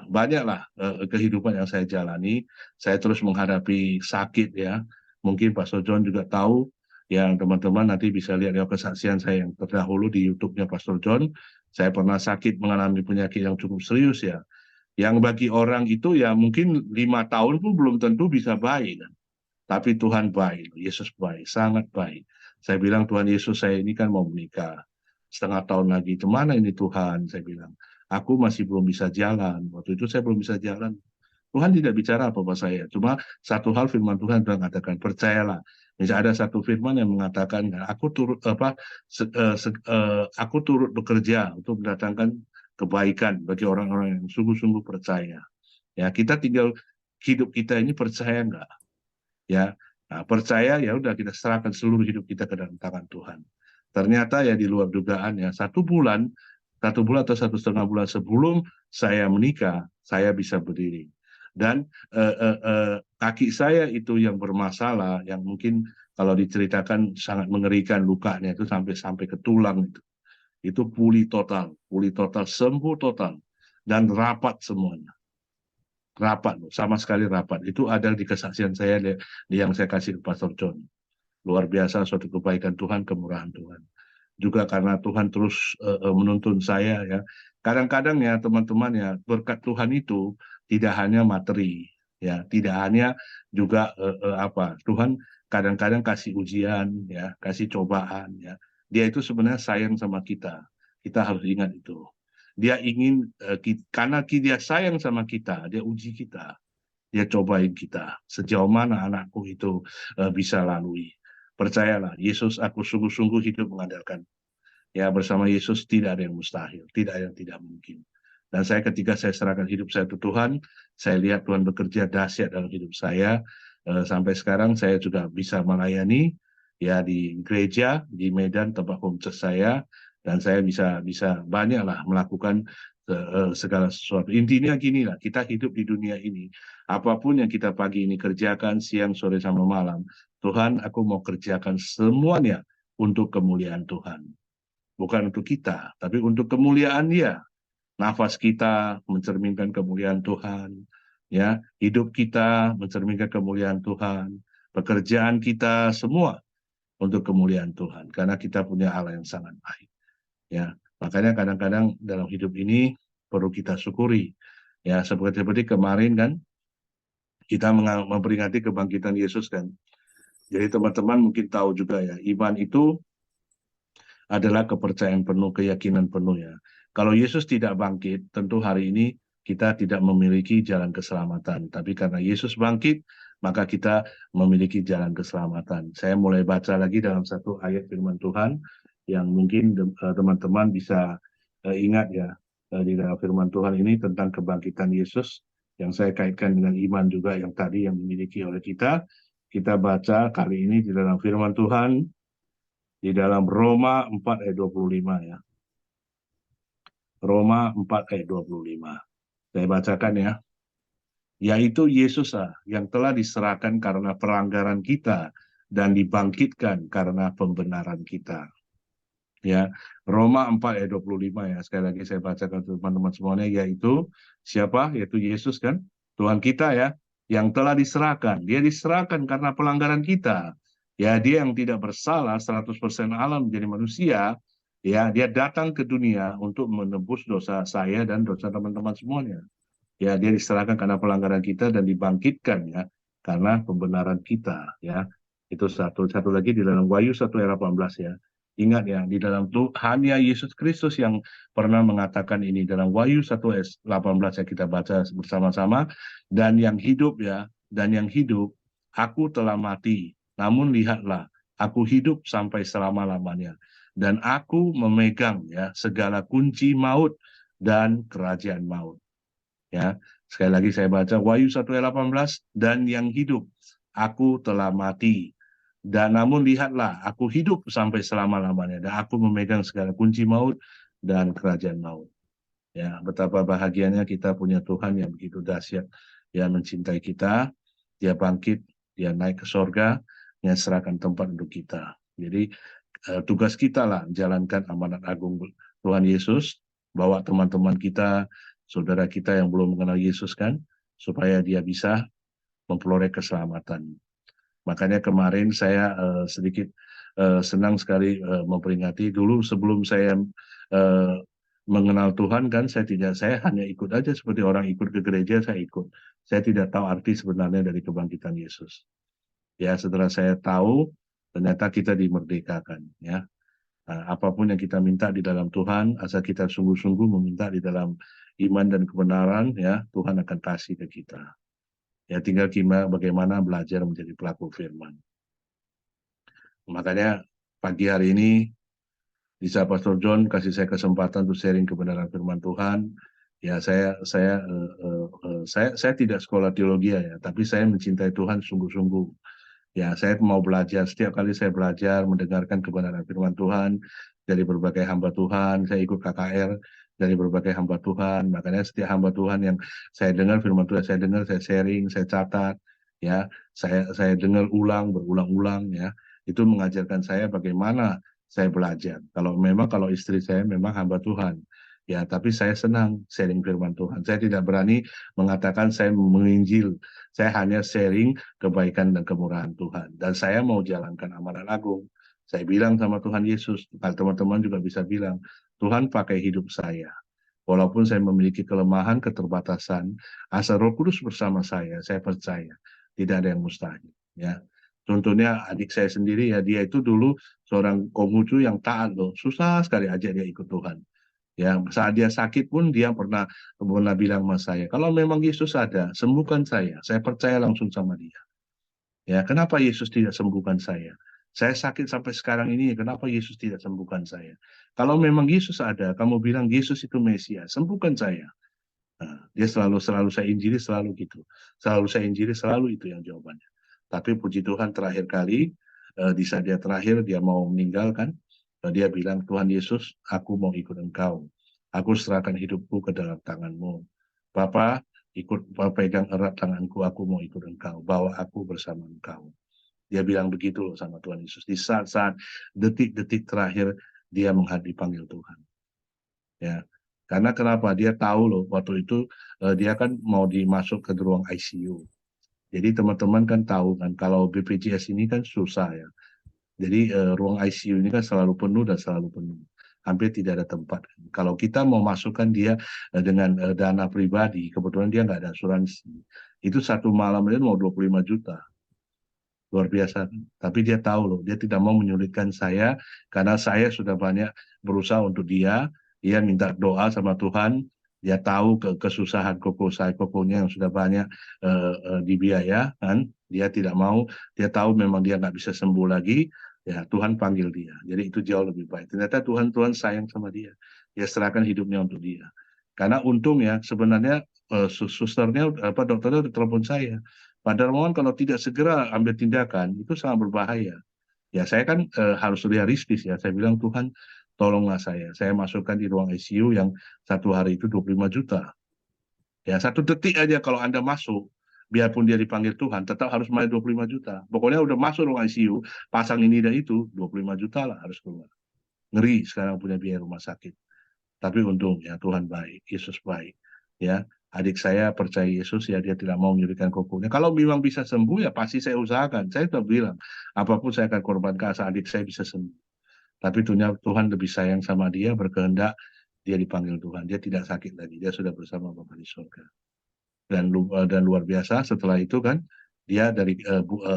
S3: Banyaklah kehidupan yang saya jalani. Saya terus menghadapi sakit ya. Mungkin Pastor John juga tahu, yang teman-teman nanti bisa lihat ya kesaksian saya yang terdahulu di YouTube-nya Pastor John. Saya pernah sakit mengalami penyakit yang cukup serius ya. Yang bagi orang itu ya mungkin 5 tahun pun belum tentu bisa baik. Kan? Tapi Tuhan baik, Yesus baik, sangat baik. Saya bilang Tuhan Yesus saya ini kan mau menikah. 1/2 tahun lagi, kemana ini Tuhan? Saya bilang, aku masih belum bisa jalan. Waktu itu saya belum bisa jalan. Tuhan tidak bicara apa-apa saya. Cuma satu hal firman Tuhan sudah mengatakan, percayalah. Misalnya ada satu firman yang mengatakan, aku turut bekerja untuk mendatangkan kebaikan bagi orang-orang yang sungguh-sungguh percaya. Ya, kita tinggal hidup kita ini percaya enggak? Ya, nah, percaya ya udah kita serahkan seluruh hidup kita ke dalam tangan Tuhan. Ternyata ya di luar dugaan ya 1 bulan atau 1,5 bulan sebelum saya menikah saya bisa berdiri. Dan kaki saya itu yang bermasalah, yang mungkin kalau diceritakan sangat mengerikan lukanya itu sampai ke tulang itu pulih total, sembuh total dan rapat semuanya. Rapat, sama sekali rapat. Itu ada di kesaksian saya yang saya kasih ke Pastor John. Luar biasa suatu kebaikan Tuhan, kemurahan Tuhan. Juga karena Tuhan terus menuntun saya ya. Kadang-kadang ya teman-teman ya, berkat Tuhan itu tidak hanya materi ya, tidak hanya juga Tuhan kadang-kadang kasih ujian ya, kasih cobaan ya. Dia itu sebenarnya sayang sama kita. Kita harus ingat itu. Dia ingin karena dia sayang sama kita, dia uji kita. Dia cobain kita. Sejauh mana anakku itu bisa lalui. Percayalah, Yesus aku sungguh-sungguh hidup mengandalkan. Ya, bersama Yesus tidak ada yang mustahil, tidak ada yang tidak mungkin. Dan saya ketika saya serahkan hidup saya ke Tuhan, saya lihat Tuhan bekerja dahsyat dalam hidup saya. Sampai sekarang saya juga bisa melayani ya di gereja di Medan tempat home church saya, dan saya bisa banyaklah melakukan segala sesuatu. Intinya gini lah, kita hidup di dunia ini, apapun yang kita pagi ini kerjakan, siang, sore, sama malam, Tuhan aku mau kerjakan semuanya untuk kemuliaan Tuhan. Bukan untuk kita, tapi untuk kemuliaan Dia. Nafas kita mencerminkan kemuliaan Tuhan, ya, hidup kita mencerminkan kemuliaan Tuhan, pekerjaan kita semua untuk kemuliaan Tuhan, karena kita punya Allah yang sangat baik. Ya, makanya kadang-kadang dalam hidup ini perlu kita syukuri. Ya, seperti kemarin kan kita memperingati kebangkitan Yesus kan. Jadi teman-teman mungkin tahu juga ya, iman itu adalah kepercayaan penuh, keyakinan penuh ya. Kalau Yesus tidak bangkit, tentu hari ini kita tidak memiliki jalan keselamatan. Tapi karena Yesus bangkit, maka kita memiliki jalan keselamatan. Saya mulai baca lagi dalam satu ayat firman Tuhan yang mungkin teman-teman bisa ingat ya. Di dalam firman Tuhan ini tentang kebangkitan Yesus yang saya kaitkan dengan iman juga yang tadi yang dimiliki oleh kita. Kita baca kali ini di dalam firman Tuhan di dalam Roma 4 ayat 25 ya. Roma 4 ayat 25. Saya bacakan ya. Yaitu Yesus yang telah diserahkan karena pelanggaran kita dan dibangkitkan karena pembenaran kita. Ya, Roma 4 ayat 25 ya. Sekali lagi saya bacakan teman-teman semuanya, yaitu siapa? Yaitu Yesus kan? Tuhan kita ya, yang telah diserahkan. Dia diserahkan karena pelanggaran kita. Ya, dia yang tidak bersalah 100% Allah menjadi manusia. Ya, dia datang ke dunia untuk menebus dosa saya dan dosa teman-teman semuanya. Ya, dia diserahkan karena pelanggaran kita dan dibangkitkan ya karena pembenaran kita ya. Itu satu lagi di dalam Wahyu 1 ayat 18 ya. Ingat ya, di dalam itu hanya Yesus Kristus yang pernah mengatakan ini dalam Wahyu 1 ayat 18 ya, kita baca bersama-sama. Dan yang hidup ya, dan yang hidup aku telah mati, namun lihatlah, aku hidup sampai selama-lamanya, dan aku memegang ya segala kunci maut dan kerajaan maut. Ya, sekali lagi saya baca Wahyu 1 ayat 18, dan yang hidup, aku telah mati, dan namun lihatlah, aku hidup sampai selama-lamanya, dan aku memegang segala kunci maut dan kerajaan maut. Ya, betapa bahagianya kita punya Tuhan yang begitu dahsyat, yang mencintai kita, dia bangkit, dia naik ke sorga, dia serahkan tempat untuk kita. Jadi tugas kita lah jalankan amanat agung Tuhan Yesus, bawa teman-teman kita, saudara kita yang belum mengenal Yesus kan, supaya dia bisa memperoleh keselamatan. Makanya kemarin saya sedikit senang sekali memperingati. Dulu sebelum saya mengenal Tuhan kan, saya hanya ikut aja seperti orang ikut ke gereja, saya ikut. Saya tidak tahu arti sebenarnya dari kebangkitan Yesus. Ya, setelah saya tahu, ternyata kita dimerdekakan. Ya, apapun yang kita minta di dalam Tuhan, asal kita sungguh-sungguh meminta di dalam iman dan kebenaran, ya Tuhan akan kasih ke kita. Ya, tinggal kita bagaimana belajar menjadi pelaku firman. Makanya pagi hari ini bisa Pastor John kasih saya kesempatan untuk sharing kebenaran firman Tuhan. Ya, saya tidak sekolah teologi ya, tapi saya mencintai Tuhan sungguh-sungguh. Ya, saya mau belajar. Setiap kali saya belajar mendengarkan kebenaran firman Tuhan dari berbagai hamba Tuhan, saya ikut KKR dari berbagai hamba Tuhan. Makanya setiap hamba Tuhan yang saya dengar firman Tuhan, saya dengar, saya sharing, saya catat, ya, saya dengar berulang-ulang, ya. Itu mengajarkan saya bagaimana saya belajar. Kalau istri saya memang hamba Tuhan, ya, tapi saya senang sharing firman Tuhan. Saya tidak berani mengatakan saya menginjil. Saya hanya sharing kebaikan dan kemurahan Tuhan. Dan saya mau jalankan amanat agung. Saya bilang sama Tuhan Yesus, teman-teman juga bisa bilang, Tuhan pakai hidup saya. Walaupun saya memiliki kelemahan, keterbatasan, asal Roh Kudus bersama saya percaya. Tidak ada yang mustahil. Ya. Contohnya adik saya sendiri, ya, dia itu dulu seorang Konghucu yang taat loh. Susah sekali ajak dia ikut Tuhan. Ya, saat dia sakit pun dia pernah bilang sama saya, kalau memang Yesus ada, sembuhkan saya percaya langsung sama dia. Ya, kenapa Yesus tidak sembuhkan saya? Saya sakit sampai sekarang ini, kenapa Yesus tidak sembuhkan saya? Kalau memang Yesus ada, kamu bilang Yesus itu Mesias, sembuhkan saya. Nah, dia selalu saya injili, selalu gitu. Selalu saya injili, selalu itu yang jawabannya. Tapi puji Tuhan terakhir kali, di saat dia terakhir, dia mau meninggalkan, dia bilang, Tuhan Yesus, aku mau ikut Engkau. Aku serahkan hidupku ke dalam tangan-Mu. Bapa, pegang erat tanganku, aku mau ikut Engkau. Bawa aku bersama Engkau. Dia bilang begitu loh sama Tuhan Yesus. Di saat-saat detik-detik terakhir, dia dipanggil Tuhan. Ya, karena kenapa? Dia tahu loh, waktu itu dia kan mau dimasuk ke ruang ICU. Jadi teman-teman kan tahu kan, kalau BPJS ini kan susah ya. Jadi ruang ICU ini kan selalu penuh dan selalu penuh. Hampir tidak ada tempat. Kalau kita mau masukkan dia dengan dana pribadi, kebetulan dia nggak ada asuransi. Itu satu malam itu mau 25 juta. Luar biasa. Tapi dia tahu loh, dia tidak mau menyulitkan saya, karena saya sudah banyak berusaha untuk dia. Dia minta doa sama Tuhan. Dia tahu kesusahan kokonya yang sudah banyak dibiaya, kan? Dia tidak mau. Dia tahu memang dia nggak bisa sembuh lagi. Ya, Tuhan panggil dia. Jadi itu jauh lebih baik. Ternyata Tuhan sayang sama dia. Dia serahkan hidupnya untuk dia. Karena untung ya, sebenarnya susternya, dokternya udah telepon saya. Pak Darmawan kalau tidak segera ambil tindakan, itu sangat berbahaya. Ya, saya kan harus realistis ya. Saya bilang, Tuhan, tolonglah saya. Saya masukkan di ruang ICU yang satu hari itu 25 juta. Ya, satu detik aja kalau Anda masuk, biarpun dia dipanggil Tuhan, tetap harus bayar 25 juta. Pokoknya udah masuk ruang ICU, pasang ini dan itu, 25 juta lah harus keluar. Ngeri sekarang punya biaya rumah sakit. Tapi untung ya, Tuhan baik, Yesus baik. Ya, adik saya percaya Yesus, ya, dia tidak mau menyulitkan kokonya. Kalau memang bisa sembuh, ya pasti saya usahakan. Saya sudah bilang, apapun saya akan korbankan asal adik saya bisa sembuh. Tapi Tuhan lebih sayang sama dia, berkehendak dia dipanggil Tuhan. Dia tidak sakit lagi, dia sudah bersama Bapa di surga. Dan luar biasa setelah itu kan, dia dari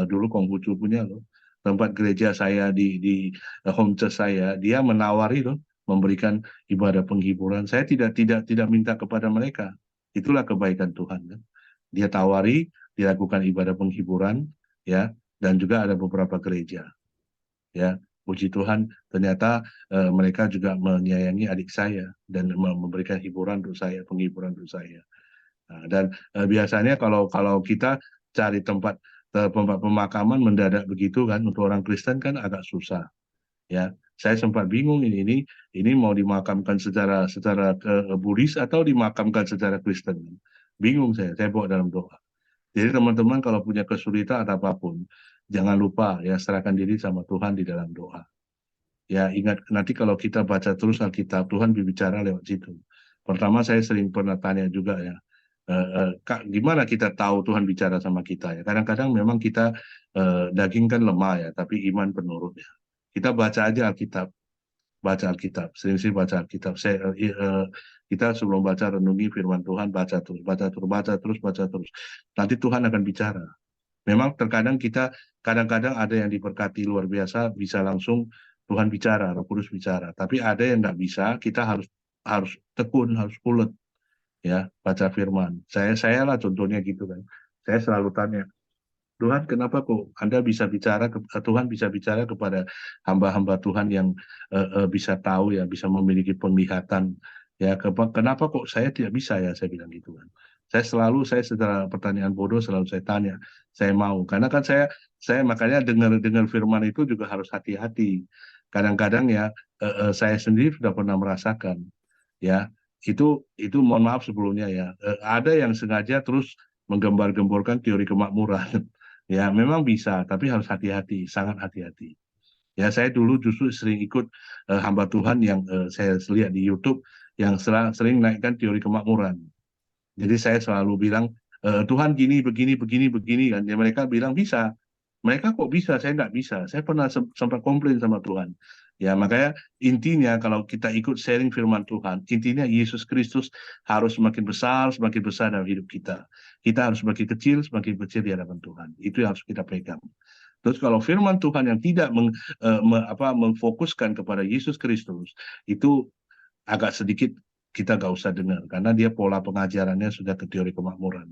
S3: dulu Konghucu punya loh, tempat gereja saya di home church saya, dia menawari loh, memberikan ibadah penghiburan. Saya tidak minta kepada mereka. Itulah kebaikan Tuhan kan. Dia tawari, dilakukan ibadah penghiburan, ya, dan juga ada beberapa gereja, ya. Puji Tuhan, ternyata mereka juga menyayangi adik saya dan memberikan hiburan untuk saya, penghiburan untuk saya. Nah, dan biasanya kalau kita cari tempat pemakaman mendadak begitu kan, untuk orang Kristen kan agak susah, ya. Saya sempat bingung ini mau dimakamkan secara Buddhis atau dimakamkan secara Kristen. Bingung saya bawa dalam doa. Jadi teman-teman kalau punya kesulitan atau apapun, jangan lupa ya serahkan diri sama Tuhan di dalam doa. Ya ingat nanti kalau kita baca terus Alkitab, Tuhan berbicara lewat situ. Pertama saya sering pernah tanya juga ya, Kak, gimana kita tahu Tuhan bicara sama kita ya? Kadang-kadang memang kita daging kan lemah ya, tapi iman penurut ya. Kita baca aja Alkitab, sering-sering baca Alkitab. Kita sebelum baca renungi firman Tuhan, baca terus. Nanti Tuhan akan bicara. Memang terkadang kadang-kadang ada yang diberkati luar biasa, bisa langsung Tuhan bicara, Roh Kudus bicara. Tapi ada yang nggak bisa, kita harus tekun, harus ulet, ya baca firman. Saya lah contohnya gitu kan. Saya selalu tanya, Tuhan kenapa kok Anda bisa bicara, Tuhan bisa bicara kepada hamba-hamba Tuhan yang bisa tahu ya, bisa memiliki penglihatan ya. Kenapa kok saya tidak bisa ya, saya bilang gitu kan. Saya secara pertanyaan bodoh selalu saya tanya, saya mau karena kan saya makanya dengar firman itu juga harus hati-hati. Kadang-kadang ya saya sendiri sudah pernah merasakan ya, itu mohon maaf sebelumnya ya, ada yang sengaja terus menggembar-gemborkan teori kemakmuran. Ya memang bisa, tapi harus hati-hati, sangat hati-hati. Ya saya dulu justru sering ikut hamba Tuhan yang saya lihat di YouTube yang sering naikkan teori kemakmuran. Jadi saya selalu bilang, Tuhan gini, begini kan. Ya, mereka bilang bisa. Mereka kok bisa, saya nggak bisa. Saya pernah sempat komplain sama Tuhan. Ya makanya intinya kalau kita ikut sharing firman Tuhan, intinya Yesus Kristus harus semakin besar dalam hidup kita. Kita harus semakin kecil di hadapan Tuhan. Itu yang harus kita pegang. Terus kalau firman Tuhan yang tidak memfokuskan kepada Yesus Kristus, itu agak sedikit kita nggak usah dengar karena dia pola pengajarannya sudah ke teori kemakmuran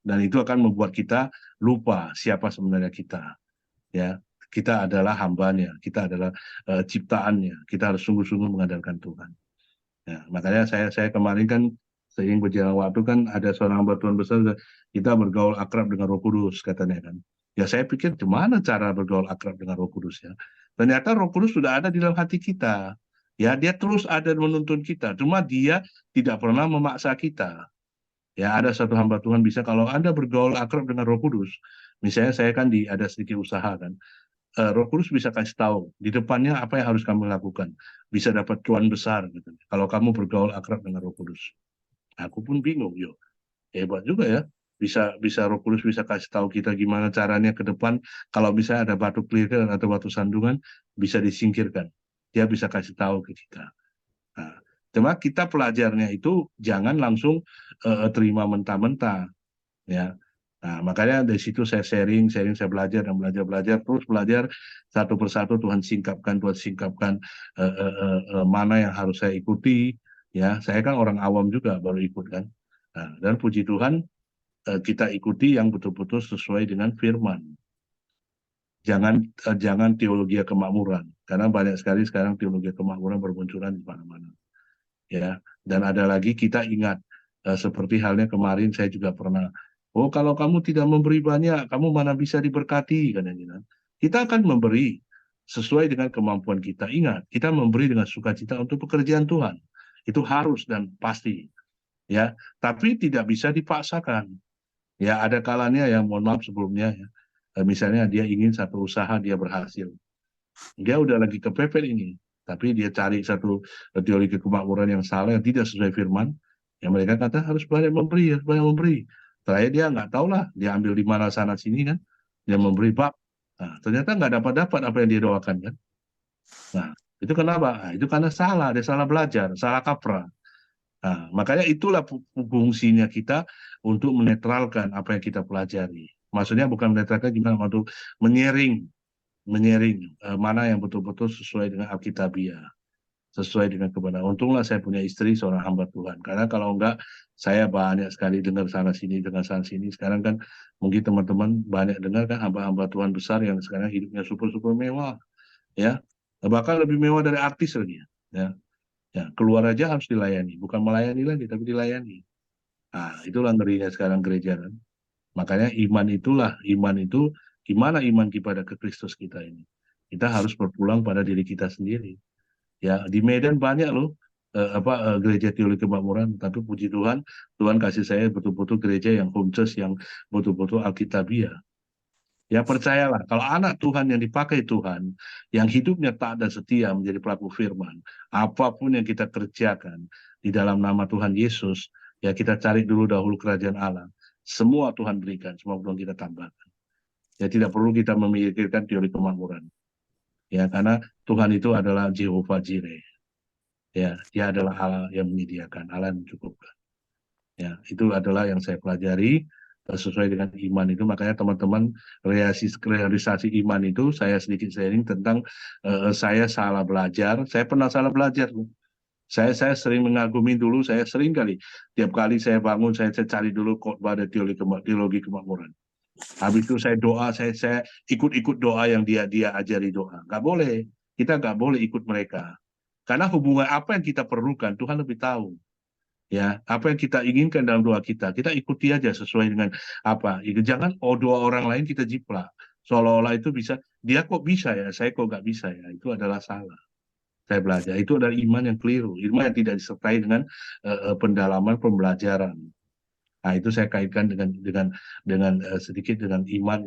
S3: dan itu akan membuat kita lupa siapa sebenarnya kita. Ya, kita adalah hambanya, kita adalah ciptaannya. Kita harus sungguh-sungguh mengandalkan Tuhan. Ya, makanya saya kemarin kan seiring berjalan waktu kan ada seorang hamba Tuhan besar, kita bergaul akrab dengan Roh Kudus katanya kan. Ya saya pikir gimana cara bergaul akrab dengan Roh Kudus ya. Ternyata Roh Kudus sudah ada di dalam hati kita. Ya, dia terus ada menuntun kita. Cuma dia tidak pernah memaksa kita. Ya, ada satu hamba Tuhan bisa kalau Anda bergaul akrab dengan Roh Kudus. Misalnya saya kan ada sedikit usaha kan. Roh Kudus bisa kasih tahu di depannya apa yang harus kamu lakukan. Bisa dapat cuan besar gitu. Kalau kamu bergaul akrab dengan Roh Kudus. Aku pun bingung, yo. Hebat juga ya. Bisa Roh Kudus bisa kasih tahu kita gimana caranya ke depan. Kalau bisa ada batu kerikil atau batu sandungan bisa disingkirkan. Dia bisa kasih tahu ke kita. Nah, cuma kita pelajarnya itu jangan langsung terima mentah-mentah, ya. Nah, makanya dari situ saya sharing, saya belajar dan belajar terus belajar satu persatu Tuhan singkapkan mana yang harus saya ikuti, ya. Saya kan orang awam juga baru ikut kan. Nah, dan puji Tuhan kita ikuti yang betul-betul sesuai dengan firman. Jangan teologi kemakmuran, karena banyak sekali sekarang teologi kemakmuran bermunculan di mana-mana. Ya, dan ada lagi kita ingat seperti halnya kemarin saya juga pernah, oh kalau kamu tidak memberi banyak, kamu mana bisa diberkati katanya. Kita akan memberi sesuai dengan kemampuan kita. Ingat, kita memberi dengan sukacita untuk pekerjaan Tuhan. Itu harus dan pasti. Ya, tapi tidak bisa dipaksakan. Ya, ada kalanya yang mohon maaf sebelumnya ya. Misalnya dia ingin satu usaha dia berhasil, dia udah lagi kepepet ini, tapi dia cari satu teori kemakmuran yang salah yang tidak sesuai firman, yang mereka kata harus banyak memberi. Terakhir dia nggak tahu lah, dia ambil di mana sana sini kan, dia memberi bab, nah, ternyata nggak dapat apa yang dia doakan kan. Nah itu kenapa? Nah, itu karena salah, dia salah belajar, salah kaprah. Nah, makanya itulah fungsinya kita untuk menetralkan apa yang kita pelajari. Maksudnya bukan menetralkan gimana, untuk menyaring mana yang betul-betul sesuai dengan Alkitabiah. sesuai dengan kebenaran. Untunglah saya punya istri seorang hamba Tuhan. Karena kalau enggak, saya banyak sekali dengar sana sini, dengar sana sini. Sekarang kan mungkin teman-teman banyak dengar kan hamba-hamba Tuhan besar yang sekarang hidupnya super-super mewah, ya. Bahkan lebih mewah dari artis lagi, ya. Ya, keluar aja harus dilayani, bukan melayani lagi, tapi dilayani. Nah, itulah ngerinya sekarang gereja kan. Makanya iman itu gimana iman kepada ke Kristus kita ini. Kita harus berpulang pada diri kita sendiri. Ya, di Medan banyak loh gereja teologi kemakmuran, tapi puji Tuhan, Tuhan kasih saya betul-betul gereja yang home church yang betul-betul alkitabiah. Ya percayalah, kalau anak Tuhan yang dipakai Tuhan, yang hidupnya taat dan setia menjadi pelaku firman, apapun yang kita kerjakan di dalam nama Tuhan Yesus, ya kita cari dulu dahulu kerajaan Allah. Semua Tuhan berikan, semua Tuhan kita tambahkan. Ya tidak perlu kita memikirkan teori kemakmuran. Ya karena Tuhan itu adalah Jehovah Jireh. Ya, dia adalah Allah yang menyediakan, Allah yang mencukupkan. Ya, itu adalah yang saya pelajari sesuai dengan iman itu. Makanya teman-teman realisasi iman itu saya sedikit sharing tentang saya salah belajar. Saya pernah salah belajar. Saya sering mengagumi dulu. Saya sering kali tiap kali saya bangun saya cari dulu khotbah dari teologi kemakmuran. Habis itu saya doa, saya ikut-ikut doa yang dia ajari doa. Nggak boleh. Kita nggak boleh ikut mereka. Karena hubungan apa yang kita perlukan Tuhan lebih tahu. Ya, apa yang kita inginkan dalam doa kita ikuti aja sesuai dengan apa. Jangan doa orang lain kita jiplak. Seolah-olah itu bisa, dia kok bisa ya, saya kok nggak bisa ya. Itu adalah salah. Saya belajar. Itu adalah iman yang keliru. Iman yang tidak disertai dengan pendalaman pembelajaran. Nah, itu saya kaitkan dengan sedikit dengan iman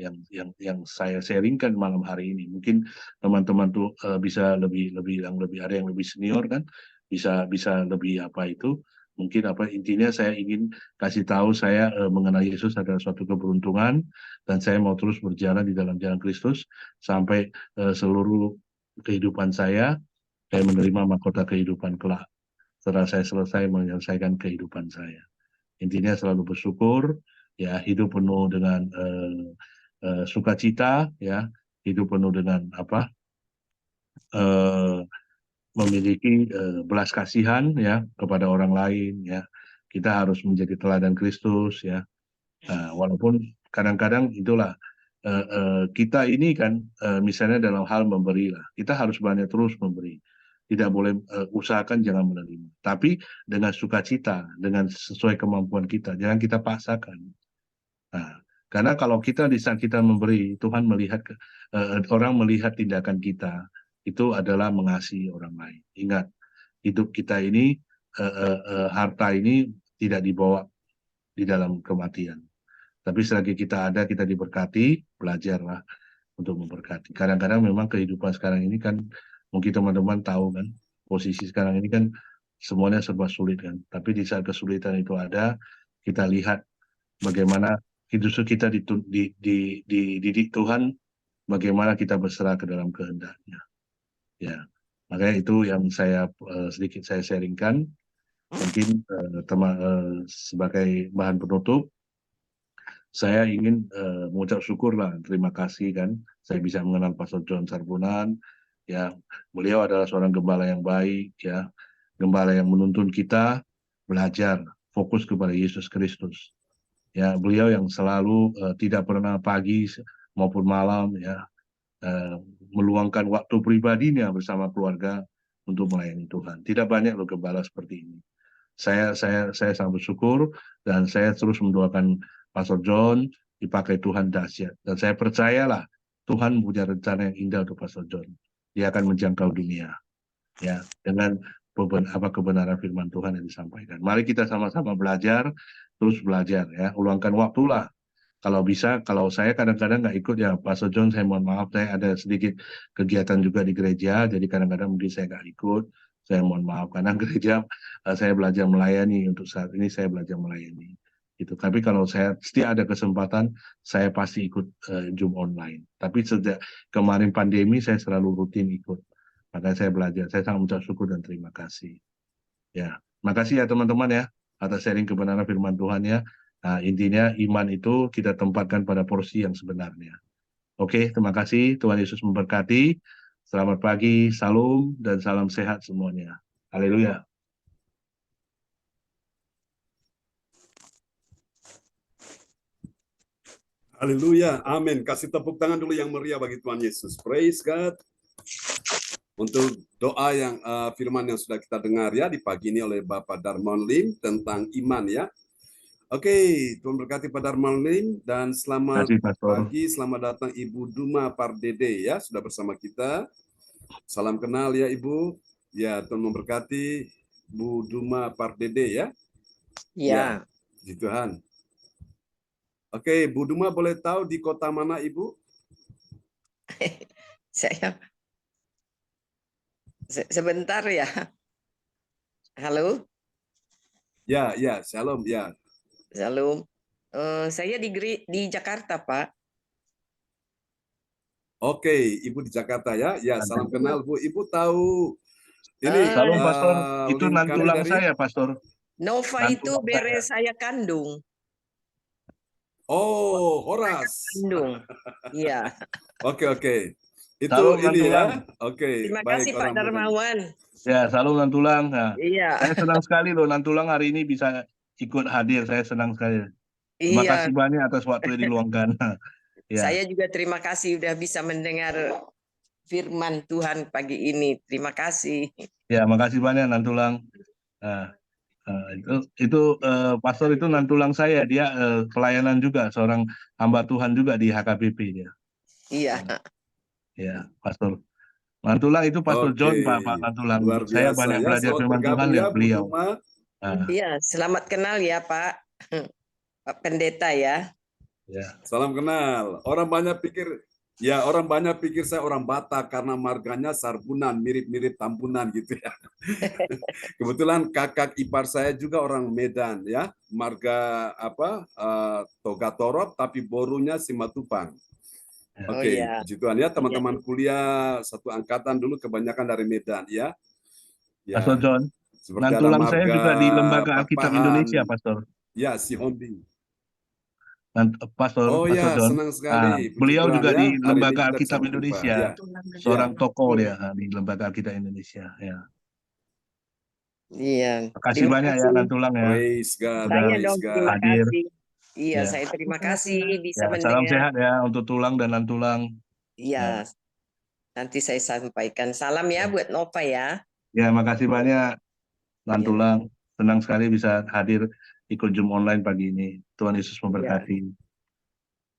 S3: yang saya sharingkan malam hari ini. Mungkin teman-teman tuh bisa lebih ada yang lebih senior kan, bisa lebih apa itu. Mungkin intinya saya ingin kasih tahu saya mengenal Yesus adalah suatu keberuntungan dan saya mau terus berjalan di dalam jalan Kristus sampai seluruh kehidupan saya menerima mahkota kehidupan kelak setelah saya selesai menyelesaikan kehidupan saya. Intinya selalu bersyukur, ya hidup penuh dengan sukacita, ya hidup penuh dengan memiliki belas kasihan ya kepada orang lain, ya kita harus menjadi teladan Kristus, ya walaupun kadang-kadang itulah kita ini kan misalnya dalam hal memberi lah, kita harus banyak terus memberi. Tidak boleh usahakan jangan menerima. Tapi dengan sukacita, dengan sesuai kemampuan kita. Jangan kita paksakan. Nah, karena kalau kita di saat kita memberi, Tuhan melihat, orang melihat tindakan kita, itu adalah mengasihi orang lain. Ingat, hidup kita ini, harta ini tidak dibawa di dalam kematian. Tapi selagi kita ada, kita diberkati, belajarlah untuk memberkati. Kadang-kadang memang kehidupan sekarang ini kan, mungkin teman-teman tahu kan, posisi sekarang ini kan semuanya serba sulit kan. Tapi di saat kesulitan itu ada, kita lihat bagaimana hidup kita dididik Tuhan, bagaimana kita berserah ke dalam kehendak-Nya. Ya, makanya itu yang sedikit saya sharingkan. Mungkin sebagai bahan penutup, saya ingin mengucap syukur lah, terima kasih kan, saya bisa mengenal Pastor John Sarbunan. Ya, beliau adalah seorang gembala yang baik, ya, gembala yang menuntun kita belajar fokus kepada Yesus Kristus. Ya, beliau yang selalu tidak pernah pagi maupun malam, ya, meluangkan waktu pribadinya bersama keluarga untuk melayani Tuhan. Tidak banyak loh gembala seperti ini. Saya sangat bersyukur dan saya terus mendoakan Pastor John dipakai Tuhan dahsyat. Dan saya percayalah Tuhan punya rencana yang indah untuk Pastor John. Dia akan menjangkau dunia, ya, dengan kebenaran firman Tuhan yang disampaikan. Mari kita sama-sama belajar, terus belajar, ya. Luangkan waktulah. Kalau bisa, kalau saya kadang-kadang nggak ikut ya, Pastor John, saya mohon maaf, saya ada sedikit kegiatan juga di gereja, jadi kadang-kadang mungkin saya nggak ikut. Saya mohon maaf, karena gereja saya belajar melayani, untuk saat ini saya belajar melayani. Gitu. Tapi kalau saya setiap ada kesempatan, saya pasti ikut Zoom online. Tapi sejak kemarin pandemi, saya selalu rutin ikut. Makanya saya belajar, saya sangat mengucap syukur dan terima kasih. Ya, makasih ya teman-teman ya, atas sharing kebenaran firman Tuhan ya. Nah, intinya iman itu kita tempatkan pada porsi yang sebenarnya. Oke, terima kasih. Tuhan Yesus memberkati. Selamat pagi, salam dan salam sehat semuanya. Haleluya.
S1: Haleluya, amin. Kasih tepuk tangan dulu yang meriah bagi Tuhan Yesus. Praise God. Untuk doa yang firman yang sudah kita dengar ya di pagi ini oleh Bapak Darmon Lim tentang iman ya. Oke, Tuhan berkati Pak Darmon Lim dan
S3: Terima
S1: selamat
S3: kasih, Pastor.
S1: pagi, selamat datang Ibu Duma Pardede ya, sudah bersama kita. Salam kenal ya Ibu. Ya, Tuhan memberkati Bu Duma Pardede ya.
S6: Ya,
S1: Puji Tuhan. Oke, Bu Duma boleh tahu di kota mana Ibu?
S6: saya sebentar ya. Halo,
S1: Ya, ya, shalom ya.
S6: Shalom. Saya di Jakarta, Pak.
S1: Oke, Ibu di Jakarta ya. Ya, salam kenal Bu. Ibu tahu ini
S3: Salam, Pastor. Itu
S1: link kami
S3: nantulang
S1: dari
S3: saya, Pastor.
S6: Nova itu
S3: Nantulang
S6: bere saya kandung.
S1: Oh, Horas.
S6: Kandung. Iya.
S1: Oke, oke. Itu
S3: Salam
S1: ini
S3: nantulang.
S1: ya. Oke,
S6: Terima
S1: baik
S6: kasih Pak
S1: orang Bukan.
S6: Darmawan.
S3: Ya, salam nantulang. Nah,
S6: Iya.
S3: saya senang sekali loh nantulang hari ini bisa ikut hadir. Saya senang sekali. Terima
S6: Iya.
S3: kasih banyak atas waktu yang diluangkan. Ya.
S6: Saya juga terima kasih udah bisa mendengar firman Tuhan pagi ini. Terima kasih.
S3: Ya, makasih banyak nantulang. Nah, itu pastor itu nantulang saya, dia pelayanan juga, seorang hamba Tuhan juga di HKBP dia.
S6: Iya.
S3: Ya, pastor. Nantulang itu Pastor John,
S1: Oke,
S3: Pak Nantulang.
S1: luar
S3: Saya
S1: biasa
S3: banyak
S1: ya.
S3: belajar
S1: Selamat
S3: firman Tuhan
S1: bergabung ya
S3: lihat
S1: Bu
S3: beliau.
S1: Duma.
S3: Nah,
S6: Iya, selamat kenal ya Pak. Pak Pendeta ya.
S3: ya.
S1: Salam kenal. Orang banyak pikir saya orang Batak karena marganya Sarbunan, mirip-mirip Tampunan gitu ya. Kebetulan kakak ipar saya juga orang Medan ya, marga Toga Torop tapi borunya Simatupang.
S6: Oh
S1: Oke,
S6: ya.
S1: puji Tuhan ya, teman-teman kuliah satu angkatan dulu kebanyakan dari Medan ya. Ya,
S3: Pastor John,
S1: seperti ada
S3: nantulang saya
S1: marga
S3: juga di Lembaga Alkitab
S1: Pakpahan.
S3: Indonesia, Pastor.
S1: Ya, si Hondi.
S3: Pastor
S1: Oh
S3: Pastor
S1: ya,
S3: John.
S1: senang sekali. Puji
S3: Beliau
S1: Tuhan
S3: juga
S1: ya.
S3: di
S1: Hari ini
S3: Lembaga
S1: kita bisa
S3: Alkitab
S1: berjumpa.
S3: Indonesia.
S1: Ya.
S3: Seorang tokoh
S6: Iya.
S3: dia di Lembaga Alkitab Indonesia. Ya.
S6: Iya.
S3: Makasih
S6: Terima
S3: banyak ya
S6: kasih.
S3: Nantulang ya.
S1: Praise God,
S3: Sudah
S6: Saya
S1: praise
S6: dong
S1: God.
S6: terima
S3: hadir.
S6: kasih. Iya,
S3: Ya.
S6: saya terima kasih bisa
S3: Ya, salam
S6: mendengar.
S3: sehat ya untuk tulang dan Nantulang.
S6: Iya. Nanti saya sampaikan salam ya buat Nova ya.
S3: Ya, makasih banyak Nantulang. Senang sekali bisa hadir ikut Zoom online pagi ini. Tuhan Yesus memberkati.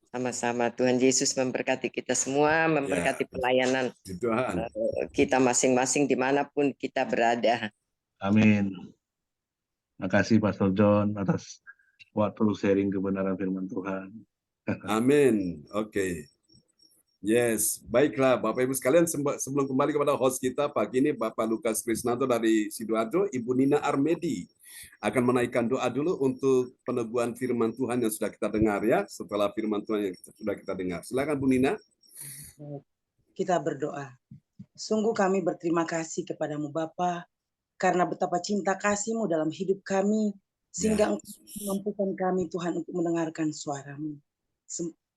S6: Sama-sama. Tuhan Yesus memberkati kita semua, memberkati pelayanan
S1: Tuhan.
S6: kita masing-masing dimanapun kita berada.
S3: Amin. Makasih Pastor John atas waktu sharing kebenaran firman Tuhan.
S1: Amin. Oke. Yes, baiklah Bapak Ibu sekalian, sebelum kembali kepada host kita pagi ini Bapak Lukas Krisnanto dari Sidoarjo, Ibu Nina Armedi akan menaikkan doa dulu untuk peneguhan firman Tuhan yang sudah kita dengar ya, setelah firman Tuhan yang sudah kita dengar. Silakan Bu Nina.
S7: Kita berdoa. Sungguh kami berterima kasih kepadamu Bapa, karena betapa cinta kasih-Mu dalam hidup kami, sehingga Engkau mampukan kami Tuhan untuk mendengarkan suara-Mu.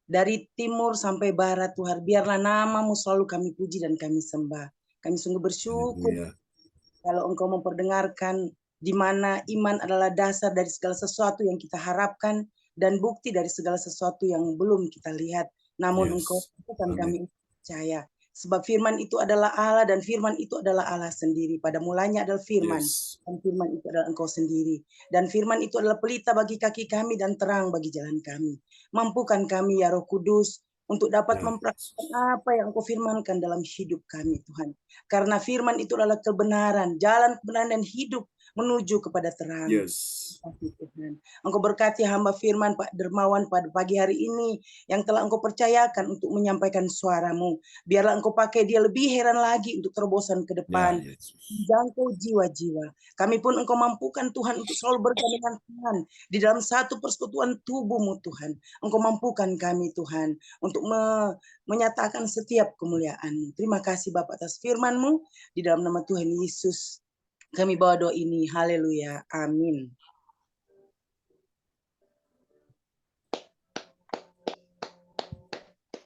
S7: Dari timur sampai barat Tuhan, biarlah nama-Mu selalu kami puji dan kami sembah. Kami sungguh bersyukur kalau Engkau memperdengarkan di mana iman adalah dasar dari segala sesuatu yang kita harapkan dan bukti dari segala sesuatu yang belum kita lihat. Namun Engkau bukan kami percaya. Sebab firman itu adalah Allah dan firman itu adalah Allah sendiri. Pada mulanya adalah firman. Dan firman itu adalah Engkau sendiri. Dan firman itu adalah pelita bagi kaki kami dan terang bagi jalan kami. Mampukan kami ya Roh Kudus untuk dapat mempraktikkan apa yang Engkau firmankan dalam hidup kami Tuhan. Karena firman itu adalah kebenaran, jalan kebenaran dan hidup menuju kepada terang. Tuhan. Engkau berkati hamba firman Pak Dermawan pada pagi hari ini yang telah Engkau percayakan untuk menyampaikan suara-Mu. Biarlah Engkau pakai dia lebih heran lagi untuk terobosan ke depan. Jangkau jiwa-jiwa. Kami pun Engkau mampukan Tuhan untuk selalu bergandengan tangan di dalam satu persekutuan tubuh-Mu Tuhan. Engkau mampukan kami Tuhan untuk menyatakan setiap kemuliaan-Mu. Terima kasih Bapak atas firman-Mu. Di dalam nama Tuhan Yesus kami bawa doa ini. Haleluya. Amin.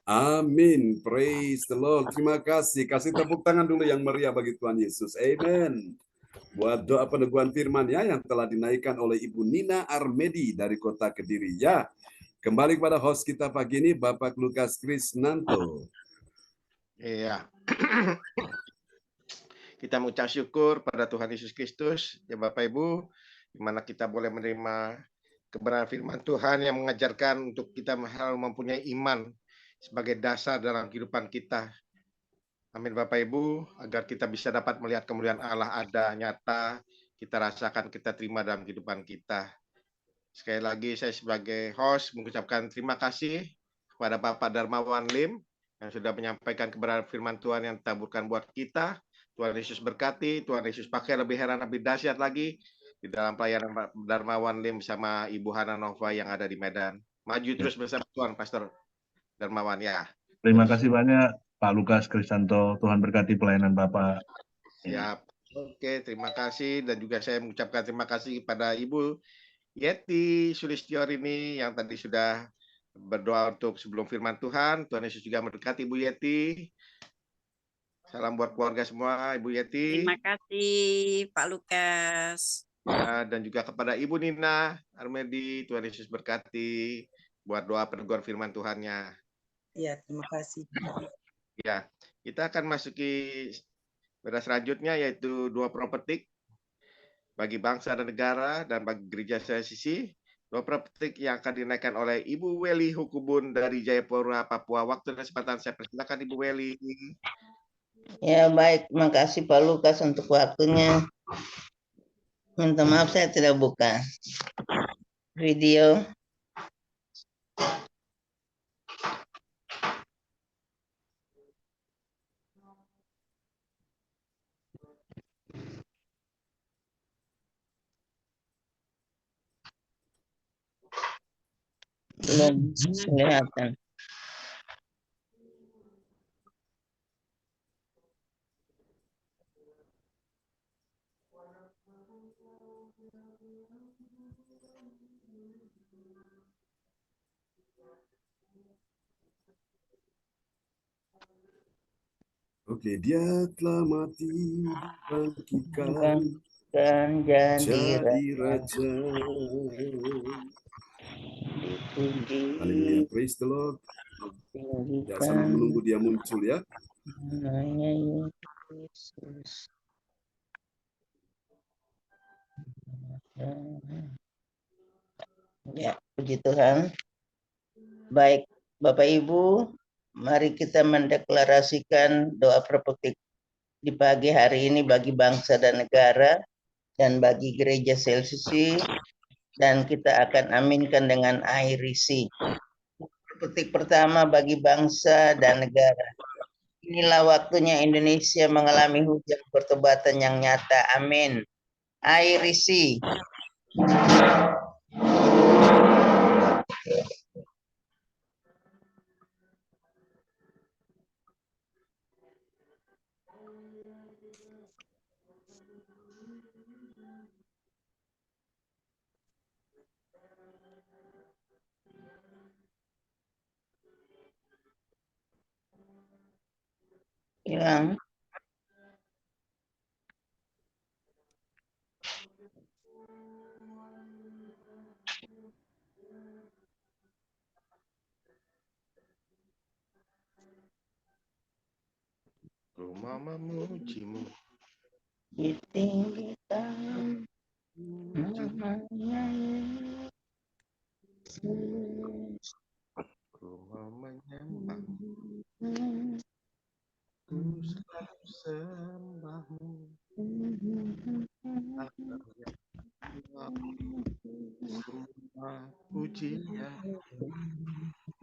S1: Amin. Praise the Lord. Terima kasih. Kasih tepuk tangan dulu yang meriah bagi Tuhan Yesus. Amen. Buat doa peneguhan firman ya yang telah dinaikkan oleh Ibu Nina Armedi dari Kota Kediri. Ya, kembali kepada host kita pagi ini, Bapak Lukas Krisnanto.
S5: Iya. Kita mengucap syukur pada Tuhan Yesus Kristus, ya Bapak Ibu, di mana kita boleh menerima kebenaran firman Tuhan yang mengajarkan untuk kita harus mempunyai iman sebagai dasar dalam kehidupan kita. Amin Bapak Ibu, agar kita bisa dapat melihat kemuliaan Allah ada nyata, kita rasakan, kita terima dalam kehidupan kita. Sekali lagi saya sebagai host mengucapkan terima kasih kepada Bapak Darmawan Lim yang sudah menyampaikan kebenaran firman Tuhan yang ditaburkan buat kita. Tuhan Yesus berkati, Tuhan Yesus pakai lebih heran, lebih dahsyat lagi di dalam pelayanan Pak Darmawan Lim bersama Ibu Hana Nova yang ada di Medan. Maju terus bersama Tuhan, Pastor Darmawan ya.
S3: Terima kasih banyak Pak Lukas Kristanto. Tuhan berkati pelayanan Bapak.
S5: Siap. Oke, terima kasih. Dan juga saya mengucapkan terima kasih kepada Ibu Yeti Sulistyorini yang tadi sudah berdoa untuk sebelum firman Tuhan. Tuhan Yesus juga memberkati Ibu Yeti. Salam buat keluarga semua, Ibu Yeti.
S2: Terima kasih Pak Lukas.
S5: Ya, dan juga kepada Ibu Nina Armedi, Tuhan Yesus berkati buat doa peneguhan firman Tuhannya.
S7: Ya, terima kasih.
S5: Ya, kita akan masuki pada selanjutnya yaitu doa profetik bagi bangsa dan negara dan bagi gereja CSCC. Doa profetik yang akan dinaikkan oleh Ibu Weli Hukubun dari Jayapura, Papua. Waktu dan kesempatan saya persilakan Ibu Weli.
S8: Ya baik, terima kasih Pak Lukas untuk waktunya. Minta maaf saya tidak buka video. Belum kelihatan.
S1: Oke, dia telah mati, bangkitkan,
S8: Dan jadi
S1: raja.
S8: dipuji,
S1: Haleluya, praise the Lord. Ya, sambil menunggu dia muncul ya.
S8: namanya Yesus. Ya, puji Tuhan. Baik, Bapak Ibu, mari kita mendeklarasikan doa profetik di pagi hari ini bagi bangsa dan negara dan bagi gereja CLCC, dan kita akan aminkan dengan air isi. Profetik pertama bagi bangsa dan negara. Inilah waktunya Indonesia mengalami hujan pertobatan yang nyata. Amin. Air isi. Hilang.
S5: Rumah memujimu.
S8: Ditinggikan namanya Yesus.
S5: Rumah menyembahmu. Ku selalu sembahmu. Semua pujian,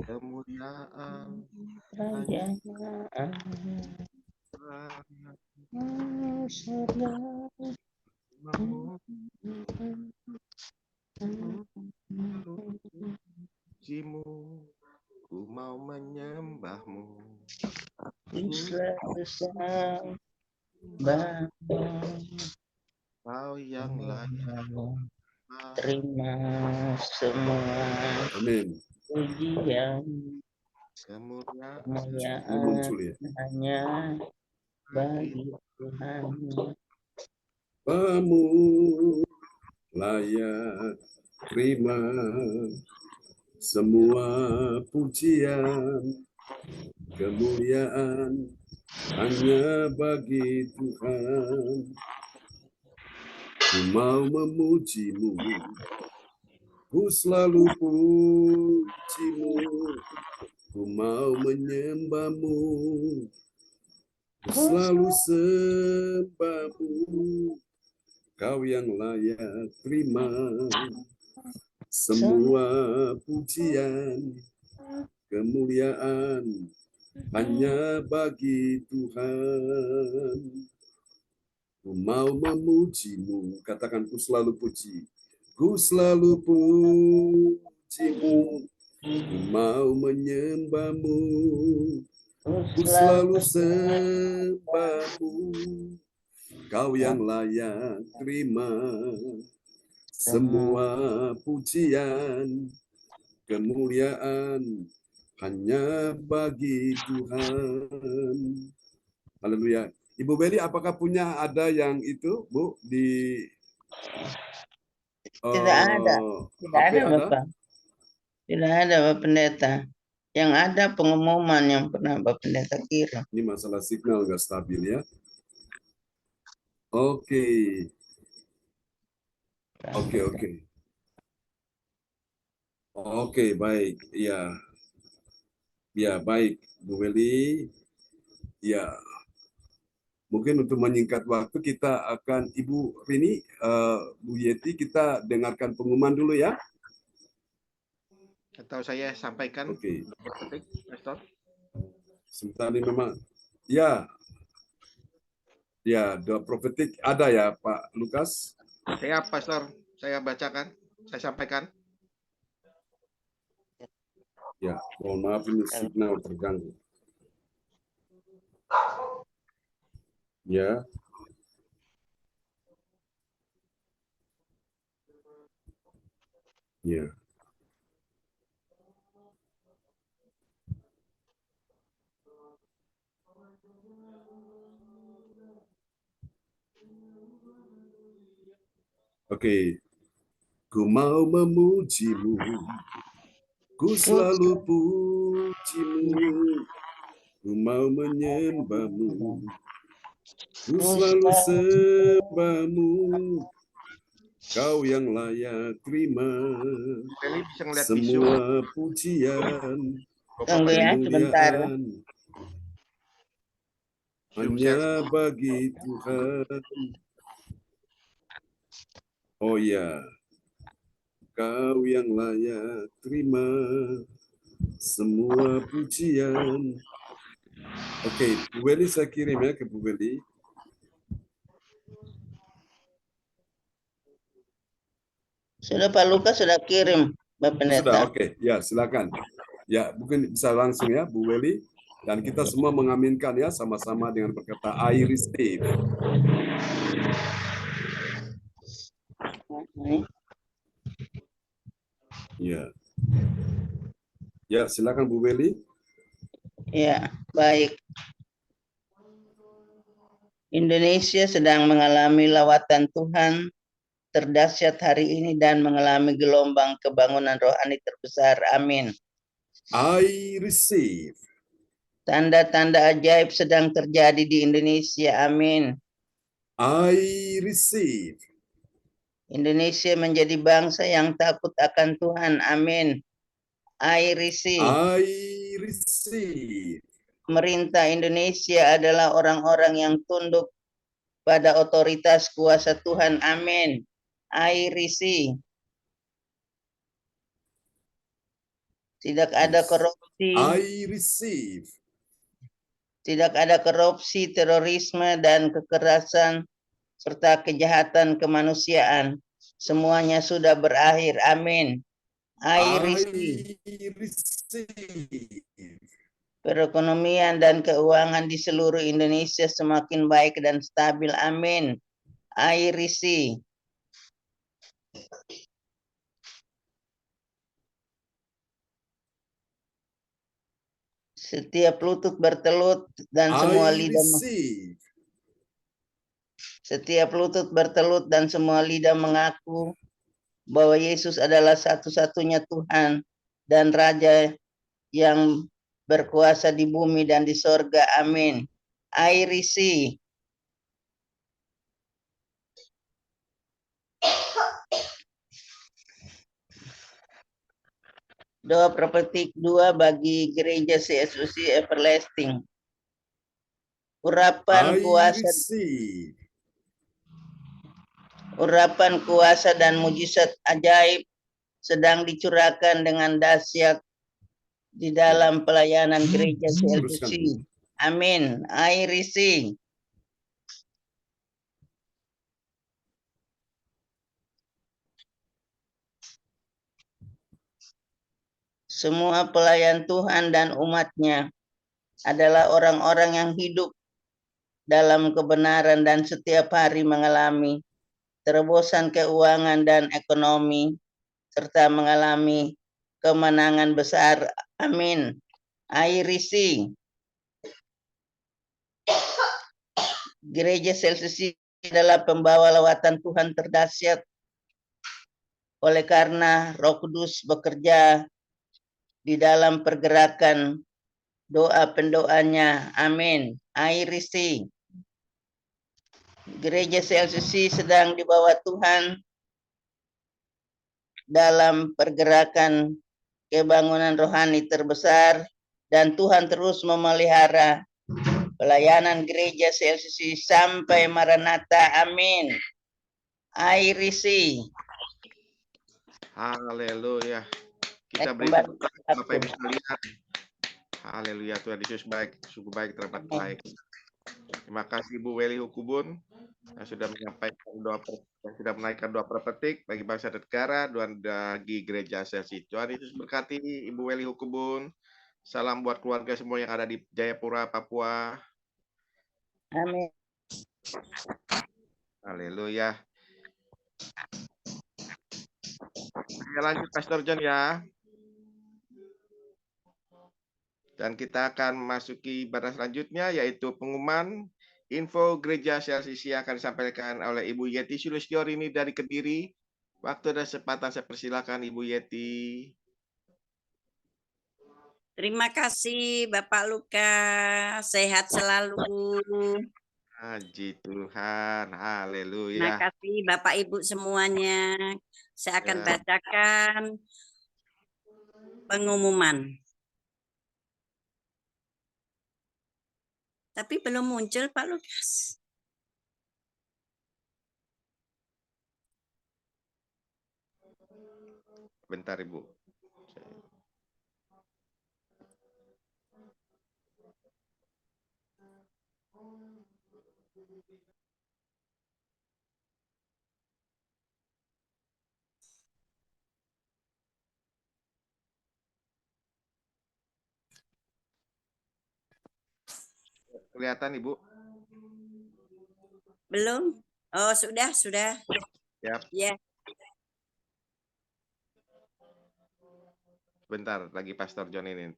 S5: kemuliaan, pujimu, ku mau menyembahmu. Kau yang layak.
S8: Terima semua
S1: Amin.
S8: pujian
S5: kemuliaan
S1: Belum
S8: kemuliaan
S1: muncul ya.
S8: hanya bagi Tuhan.
S1: Kamu layak terima semua pujian, kemuliaan hanya bagi Tuhan. Ku mau memujimu, ku selalu pujimu, ku mau menyembahmu, ku selalu sembahmu. Kau yang layak terima semua pujian, kemuliaan hanya bagi Tuhan. Ku mau memujimu, katakan ku selalu puji. Ku selalu pujimu, ku mau menyembahmu, ku selalu sembahmu. Kau yang layak terima semua pujian, kemuliaan hanya bagi Tuhan. Haleluya. Ibu Beli, apakah punya ada yang itu, Bu, di
S8: Tidak ada, tidak
S1: HP
S8: ada
S1: ada?
S8: Bapak. Tidak ada Bapak Pendeta. Yang ada pengumuman yang pernah Bapak Pendeta kirim.
S1: Ini masalah signal nggak stabil ya. Oke. Oke, baik. Ya. Ya, baik, Bu Beli. Ya. Mungkin untuk menyingkat waktu kita akan Ibu Rini, Bu Yeti, kita dengarkan pengumuman dulu ya.
S5: atau saya sampaikan.
S1: Oke.
S5: Prophetic, Pastor.
S1: Sebentar ini memang ya doa profetik ada ya Pak Lukas.
S5: Saya Pastor, saya bacakan, saya sampaikan.
S1: Ya, mohon maaf ini signal terganggu. Ya. Ya. Oke. Ku mau memujimu, ku selalu pujimu, ku mau menyembahmu, ku selalu sembahmu. Kau yang layak terima semua pujian,
S8: Tunggu ya sebentar.
S1: kemuliaan hanya bagi Tuhan. Oh ya, Kau yang layak terima semua pujian. Oke, Bu Weli saya kirim ya ke Bu Weli.
S8: Sudah Pak Lukas sudah kirim Bapak Pendeta.
S1: Sudah, oke. Ya, silakan. Ya, mungkin bisa langsung ya Bu Weli. Dan kita semua mengaminkan ya sama-sama dengan berkata I receive. Ya. Ya, silakan Bu Weli.
S8: Ya, baik. Indonesia sedang mengalami lawatan Tuhan terdahsyat hari ini dan mengalami gelombang kebangunan rohani terbesar. Amin.
S1: I receive.
S8: Tanda-tanda ajaib sedang terjadi di Indonesia. Amin.
S1: I receive.
S8: Indonesia menjadi bangsa yang takut akan Tuhan. Amin. I receive.
S1: I receive.
S8: Pemerintah Indonesia adalah orang-orang yang tunduk pada otoritas kuasa Tuhan. Amin. I receive. Tidak ada korupsi.
S1: I receive.
S8: Tidak ada korupsi, terorisme, dan kekerasan, serta kejahatan kemanusiaan. Semuanya sudah berakhir. Amin. I receive. Perekonomian dan keuangan di seluruh Indonesia semakin baik dan stabil. Amin. I receive. Setiap lutut bertelut dan semua lidah setiap lutut bertelut dan semua lidah mengaku bahwa Yesus adalah satu-satunya Tuhan dan Raja yang berkuasa di bumi dan di sorga. Amin. I receive. Doa prophetic 2 bagi gereja CSUC Everlasting. Urapan kuasa dan mujizat ajaib sedang dicurahkan dengan dahsyat di dalam pelayanan gereja CSUC. Amin. I receive. Semua pelayan Tuhan dan umatnya adalah orang-orang yang hidup dalam kebenaran dan setiap hari mengalami terobosan keuangan dan ekonomi, serta mengalami kemenangan besar. Amin. I receive. Gereja CSUC adalah pembawa lawatan Tuhan terdahsyat. Oleh karena Roh Kudus bekerja di dalam pergerakan doa pendoanya. Amin. I receive. Gereja CSUC sedang dibawa Tuhan dalam pergerakan kebangunan rohani terbesar dan Tuhan terus memelihara pelayanan gereja CSUC sampai Maranatha. Amin. I receive.
S5: Haleluya. Kita beri tepuk tangan Bapak Ibu sekalian. Haleluya, Tuhan Yesus baik, sungguh baik, teramat baik. Terima kasih Ibu Weli Hukubun yang sudah menyampaikan sudah menaikkan doa prophetik bagi bangsa dan negara dan bagi gereja CSUC. Tuhan Yesus berkati Ibu Weli Hukubun. Salam buat keluarga semua yang ada di Jayapura, Papua.
S8: Amin.
S5: Haleluya. Saya lanjut Pastor John ya. Dan kita akan masuki ibadah selanjutnya yaitu pengumuman info gereja CSUC akan disampaikan oleh Ibu Yeti Sulistyorini dari Kediri. Waktu dan kesempatan saya persilakan Ibu Yeti.
S2: Terima kasih Bapak Lukas, sehat selalu.
S5: Puji Tuhan, haleluya.
S2: Terima kasih Bapak Ibu semuanya. Saya akan bacakan pengumuman. Tapi belum muncul Pak Lukas.
S5: Bentar Ibu. Kelihatan Ibu?
S2: Belum? Oh, sudah.
S5: Siap.
S2: Ya.
S5: Bentar, lagi Pastor John ini.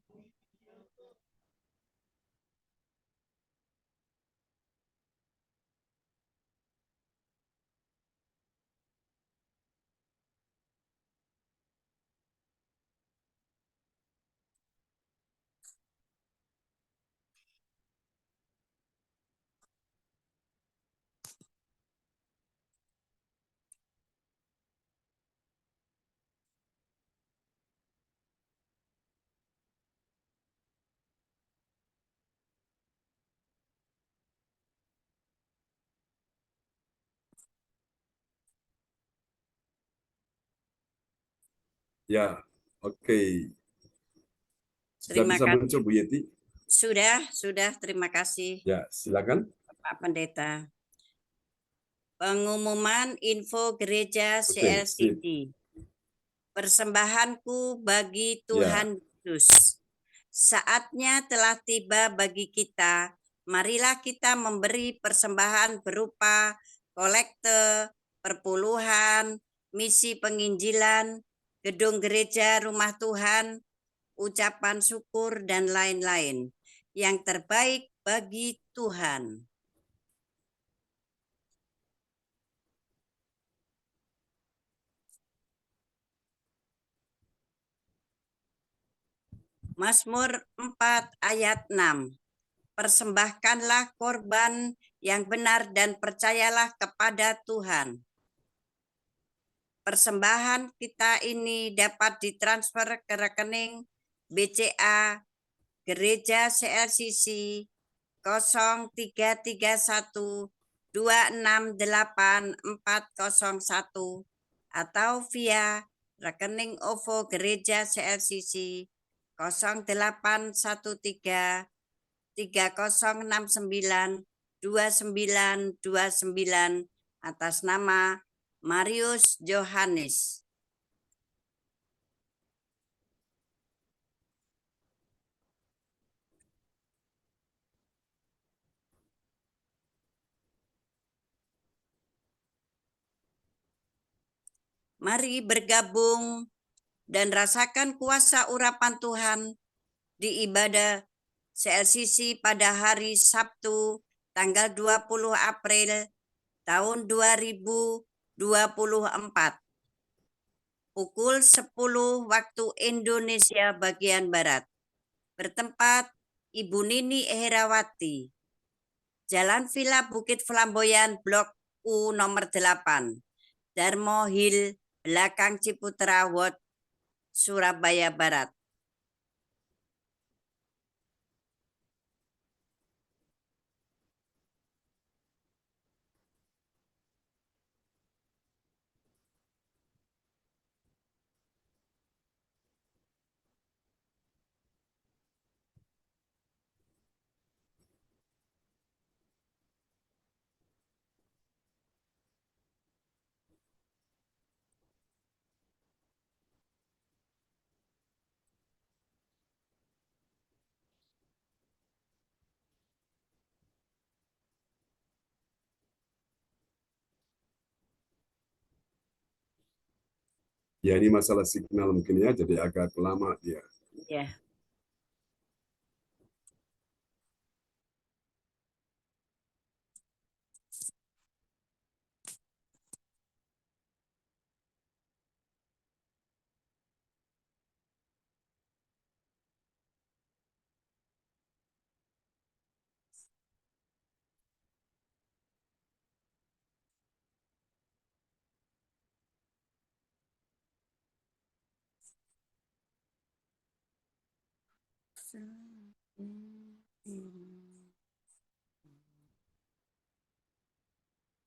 S1: Ya, oke. Sudah
S2: Terima
S1: bisa
S2: kasih.
S1: muncul Bu Yeti?
S2: Sudah, terima kasih.
S1: Ya, silakan.
S2: Pak Pendeta. Pengumuman info gereja CSUC. Persembahanku bagi Tuhan Yesus. Saatnya telah tiba bagi kita. Marilah kita memberi persembahan berupa kolekte, perpuluhan, misi penginjilan, gedung gereja rumah Tuhan, ucapan syukur, dan lain-lain. Yang terbaik bagi Tuhan. Mazmur 4 ayat 6. Persembahkanlah korban yang benar dan percayalah kepada Tuhan. Persembahan kita ini dapat ditransfer ke rekening BCA Gereja CLCC 0331 268 401 atau via rekening OVO Gereja CLCC 0813 3069 2929 atas nama Marius Johannes. Mari bergabung dan rasakan kuasa urapan Tuhan di ibadah CLCC pada hari Sabtu tanggal 20 April tahun 2024. Pukul 10 waktu Indonesia bagian Barat. Bertempat Ibu Nini Herawati. Jalan Villa Bukit Flamboyan Blok U nomor 8. Darmo Hill, belakang Ciputra Ward, Surabaya Barat.
S1: Ya, ini masalah signal mungkin ya, jadi agak lama dia.
S2: Ya.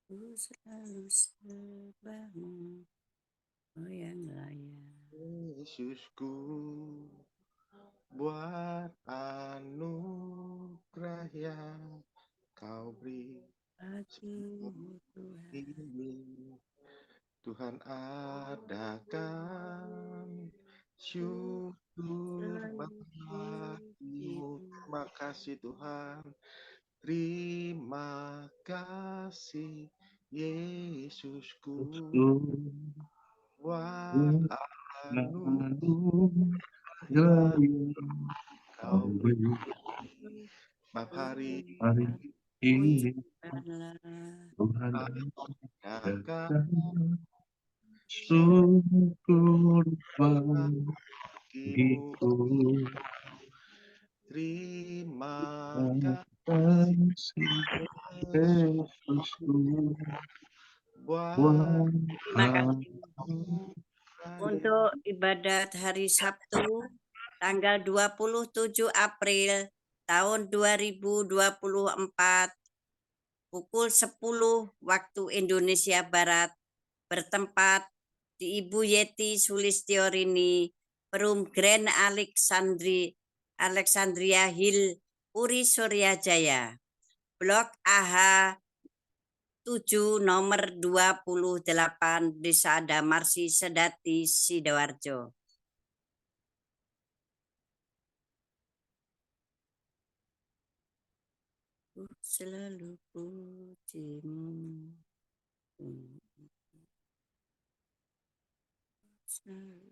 S2: Ku selalu sembahmu, oh yang layak.
S5: Yesusku, buat anugerah yang kau beri
S2: Bagimu Tuhan.
S5: ini. Tuhan adakan syukur bagimu. Terima kasih Tuhan. Terima kasih Yesusku. Buat anugerah kau beri. Maaf hari
S3: ini
S2: Ucapkanlah
S3: Tuhan
S5: adakan
S3: syukur bagiku.
S5: Terima
S3: Kasih Yesusku buat
S2: Terima kasih untuk ibadat hari Sabtu tanggal 27 April tahun 2024 pukul 10 waktu Indonesia Barat bertempat di Ibu Yeti Sulistiorini, Perum Grand Alexandria Hill, Puri Suryajaya, Blok AH 7 nomor 28 Desa Damarsi Sedati Sidoarjo. Selalu pujimu. Selalu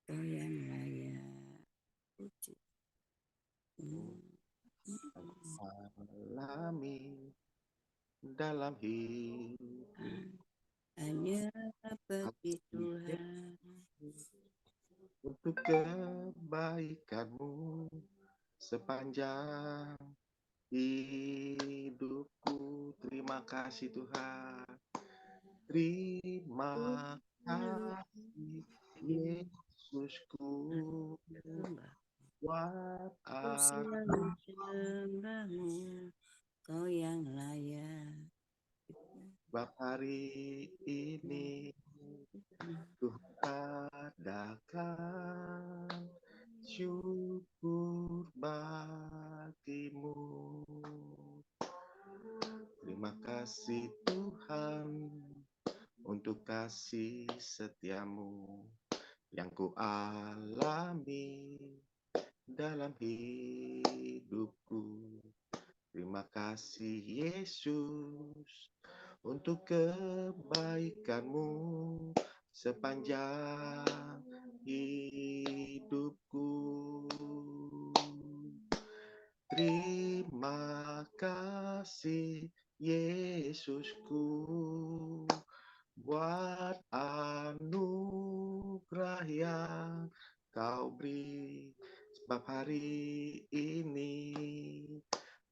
S2: Kau yang layak puji.
S5: Alami dalam hidup
S2: Hanya bagi Tuhan.
S5: untuk kebaikanmu sepanjang hidupku. Terima kasih Tuhan. Terima kasih Yesusku. Buat
S2: Ku selalu sembahmu, Kau yang layak.
S5: sebab hari ini Tuhan adakan syukur bagimu. Terima kasih Tuhan untuk kasih setiamu yang ku alami dalam hidupku. Terima kasih Yesus untuk kebaikanmu sepanjang hidupku. Terima kasih Yesusku buat anugerah yang Kau beri, sebab hari ini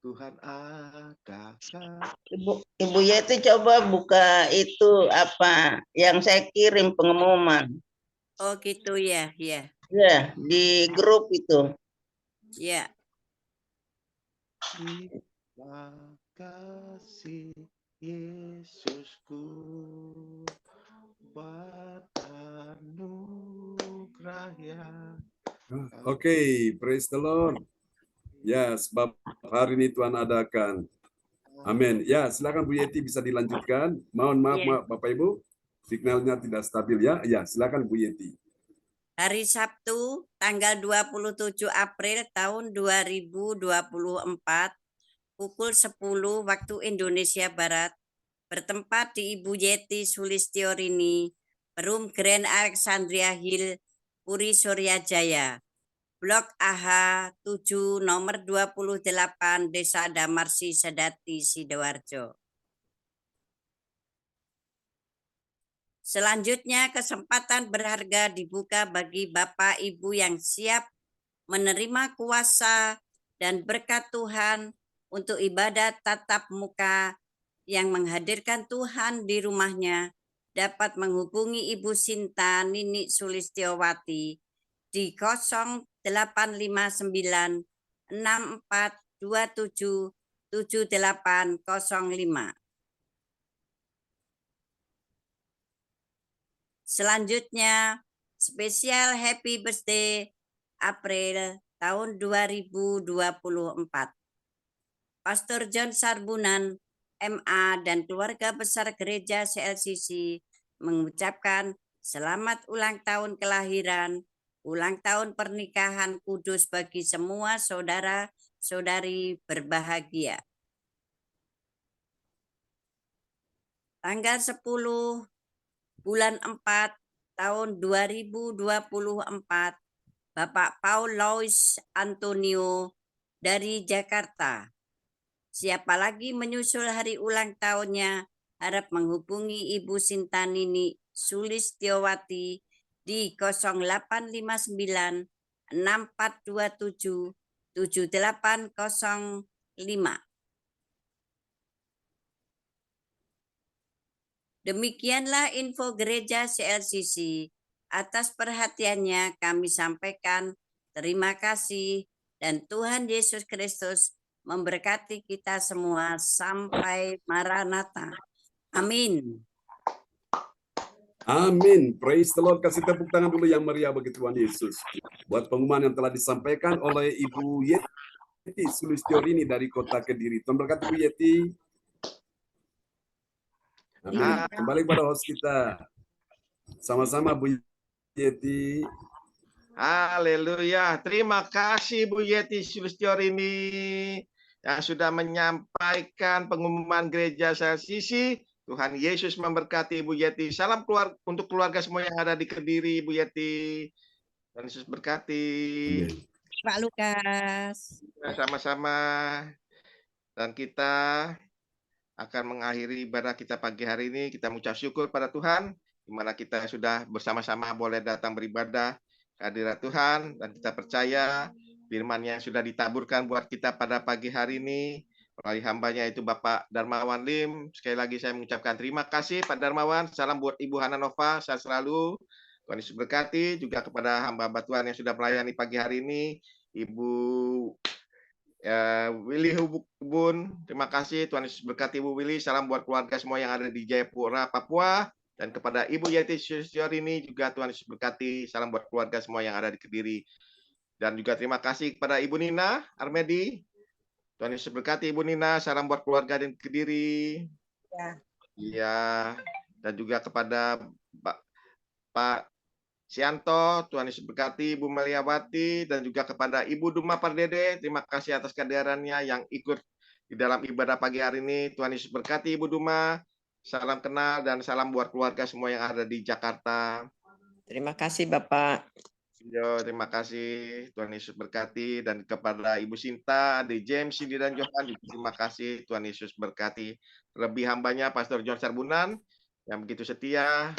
S5: Tuhan adakan.
S8: Ibu Yeti coba buka itu apa yang saya kirim pengumuman.
S2: Oh gitu ya, ya.
S8: Ya, di grup itu.
S2: Ya.
S5: Terima kasih Yesusku buat anugerah yang.
S1: Oke, praise the Lord. Ya, sebab hari ini Tuhan adakan. Amin. Ya, silakan Bu Yeti bisa dilanjutkan. Mohon maaf,
S2: Ya.
S1: maaf Bapak Ibu, signalnya tidak stabil ya. Ya, silakan Bu Yeti.
S2: Hari Sabtu, tanggal 27 April tahun 2024, pukul 10 waktu Indonesia Barat, bertempat di Ibu Yeti Sulistiorini, Perum Grand Alexandria Hill, Puri Suryajaya, Blok AH 7 nomor 28, Desa Damarsi Sedati, Sidoarjo. Selanjutnya, kesempatan berharga dibuka bagi Bapak Ibu yang siap menerima kuasa dan berkat Tuhan untuk ibadat tatap muka yang menghadirkan Tuhan di rumahnya, dapat menghubungi Ibu Sinta Nini Sulistiowati di 0859 6427 7805. Selanjutnya, spesial happy birthday April tahun 2024. Pastor John Sarbunan, MA, dan keluarga besar gereja CLCC mengucapkan selamat ulang tahun kelahiran, ulang tahun pernikahan kudus bagi semua saudara-saudari berbahagia. Tanggal 10 bulan 4 tahun 2024, Bapak Paul Lois Antonio dari Jakarta. Siapa lagi menyusul hari ulang tahunnya, harap menghubungi Ibu Sinta Nini Sulistiowati di 0859 6427 7805. Demikianlah info gereja CLCC. Atas perhatiannya kami sampaikan terima kasih dan Tuhan Yesus Kristus memberkati kita semua sampai Maranatha. Amin.
S1: Amin. Praise the Lord. Kasih tepuk tangan dulu yang meriah bagi Tuhan Yesus. Buat pengumuman yang telah disampaikan oleh Ibu Yeti Sulistiorini dari Kota Kediri. Tuhan berkati Bu Yeti. Amin. Kembali pada host kita. Sama-sama Bu Yeti.
S5: Haleluya. Terima kasih Bu Yeti Sulistiorini yang sudah menyampaikan pengumuman gereja CLCC. Tuhan Yesus memberkati Bu Yeti. Salam untuk keluarga semua yang ada di Kediri, Bu Yeti. Tuhan Yesus berkati.
S1: Amin.
S2: Pak Lukas.
S5: Sama-sama. Dan kita akan mengakhiri ibadah kita pagi hari ini. Kita mengucap syukur pada Tuhan, di mana kita sudah bersama-sama boleh datang beribadah kehadirat Tuhan, dan kita percaya firman yang sudah ditaburkan buat kita pada pagi hari ini melalui hambanya itu Bapak Darmawan Lim. Sekali lagi saya mengucapkan terima kasih Pak Darmawan. Salam buat Ibu Hana Nova, sehat selalu. Tuhan Yesus berkati juga kepada hamba Tuhan yang sudah melayani pagi hari ini, Ibu Willy Hubun. Terima kasih, Tuhan Yesus berkati Ibu Willy. Salam buat keluarga semua yang ada di Jayapura, Papua. Dan kepada Ibu Yati Syori juga Tuhan Yesus berkati. Salam buat keluarga semua yang ada di Kediri. Dan juga terima kasih kepada Ibu Nina Armedi. Tuhan Yesus berkati Ibu Nina. Salam buat keluarga di Kediri.
S2: Ya.
S5: Iya. Dan juga kepada Pak Sianto, Tuhan Yesus berkati Ibu Meliawati, dan juga kepada Ibu Duma Pardede. Terima kasih atas kehadirannya yang ikut di dalam ibadah pagi hari ini. Tuhan Yesus berkati Ibu Duma. Salam kenal dan salam buat keluarga semua yang ada di Jakarta.
S6: Terima kasih Bapak.
S5: Yo, terima kasih. Tuhan Yesus berkati. Dan kepada Ibu Sinta, Adik James, Cindy, dan Johan, terima kasih. Tuhan Yesus berkati. Terlebih hambanya Pastor John Sarbunan yang begitu setia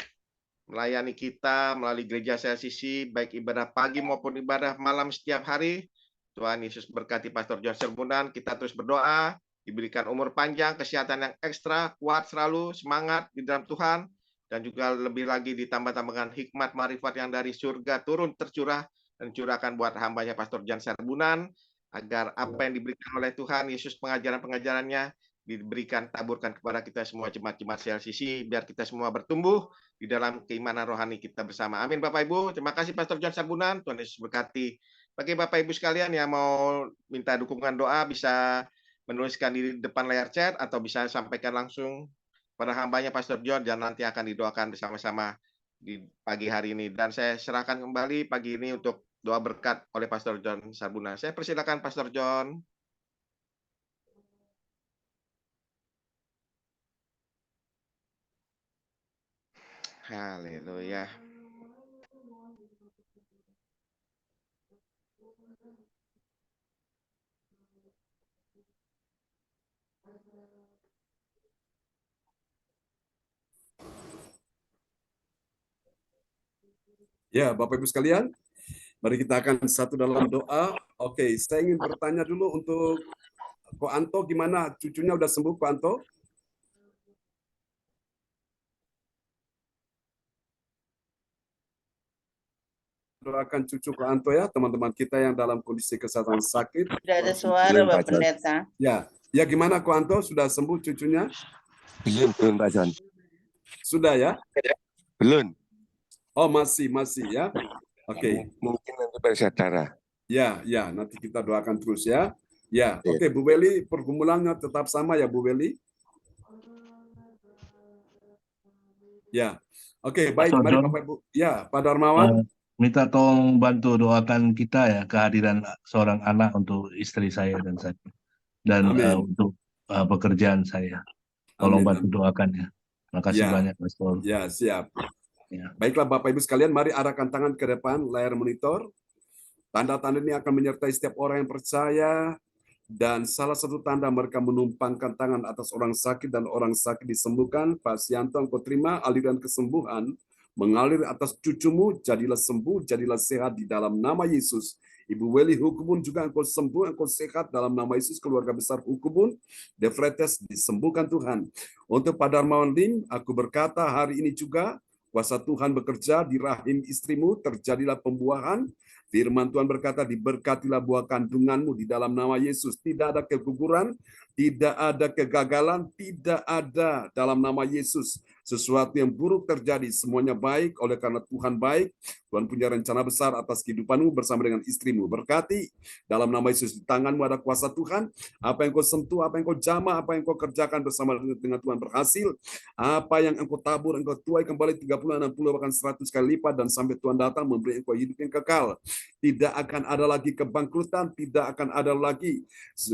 S5: melayani kita melalui gereja CLCC, baik ibadah pagi maupun ibadah malam setiap hari. Tuhan Yesus berkati Pastor John Serbunan. Kita terus berdoa, diberikan umur panjang, kesehatan yang ekstra, kuat selalu, semangat di dalam Tuhan, dan juga lebih lagi ditambah-tambahkan hikmat marifat yang dari surga turun tercurah dan curahkan buat hambanya Pastor John Serbunan, agar apa yang diberikan oleh Tuhan Yesus, pengajaran-pengajarannya diberikan, taburkan kepada kita semua jemaat-jemaat CLCC, biar kita semua bertumbuh di dalam keimanan rohani kita bersama. Amin Bapak Ibu. Terima kasih Pastor John Sarbunan. Tuhan Yesus berkati. Bagi Bapak Ibu sekalian yang mau minta dukungan doa, bisa menuliskan di depan layar chat atau bisa sampaikan langsung pada hambanya Pastor John, dan nanti akan didoakan bersama-sama di pagi hari ini. Dan saya serahkan kembali pagi ini untuk doa berkat oleh Pastor John Sarbunan. Saya persilakan Pastor John. Haleluya.
S1: Ya, Bapak Ibu sekalian, mari kita akan satu dalam doa. Oke, saya ingin bertanya dulu untuk Ko Anto, gimana? Cucunya udah sembuh, Ko Anto? Doakan cucu Ko Anto ya, teman-teman kita yang dalam kondisi kesehatan sakit.
S8: Sudah ada suara Pak Pendeta.
S1: Ya gimana Ko Anto? Sudah sembuh cucunya?
S4: Belum Pak John.
S1: Sudah ya?
S4: Belum.
S1: Oh masih ya. Oke.
S4: Mungkin nanti periksa darah.
S1: Ya, nanti kita doakan terus ya. Ya, oke Bu Weli, pergumulannya tetap sama ya Bu Weli? Ya, oke baik. Mari Bapak Ibu. Ya, Pak Darmawan.
S3: Minta tolong bantu doakan kita ya, kehadiran seorang anak untuk istri saya dan saya, dan untuk pekerjaan saya. Tolong bantu doakan ya. Terima kasih banyak Pastor.
S1: Ya, siap. Ya. Baiklah Bapak Ibu sekalian, mari arahkan tangan ke depan layar monitor. Tanda-tanda ini akan menyertai setiap orang yang percaya, dan salah satu tanda mereka menumpangkan tangan atas orang sakit dan orang sakit disembuhkan. Pak Sianto, engkau terima aliran kesembuhan mengalir atas cucumu, jadilah sembuh, jadilah sehat di dalam nama Yesus. Ibu Weli Hukubun juga engkau sembuh, engkau sehat dalam nama Yesus. Keluarga besar Hukubun, Defretes disembuhkan Tuhan. Untuk Pak Darmawan Lim, aku berkata hari ini juga, kuasa Tuhan bekerja di rahim istrimu, terjadilah pembuahan. Firman Tuhan berkata, diberkatilah buah kandunganmu di dalam nama Yesus. Tidak ada keguguran, tidak ada kegagalan, tidak ada dalam nama Yesus. Sesuatu yang buruk terjadi, semuanya baik oleh karena Tuhan baik. Tuhan punya rencana besar atas kehidupanmu bersama dengan istrimu. Berkati dalam nama Yesus, di tanganmu ada kuasa Tuhan. Apa yang kau sentuh, apa yang kau jamah, apa yang kau kerjakan bersama dengan Tuhan berhasil. Apa yang engkau tabur, engkau tuai kembali 30, 60, bahkan 100 kali lipat, dan sampai Tuhan datang memberi engkau hidup yang kekal. Tidak akan ada lagi kebangkrutan, tidak akan ada lagi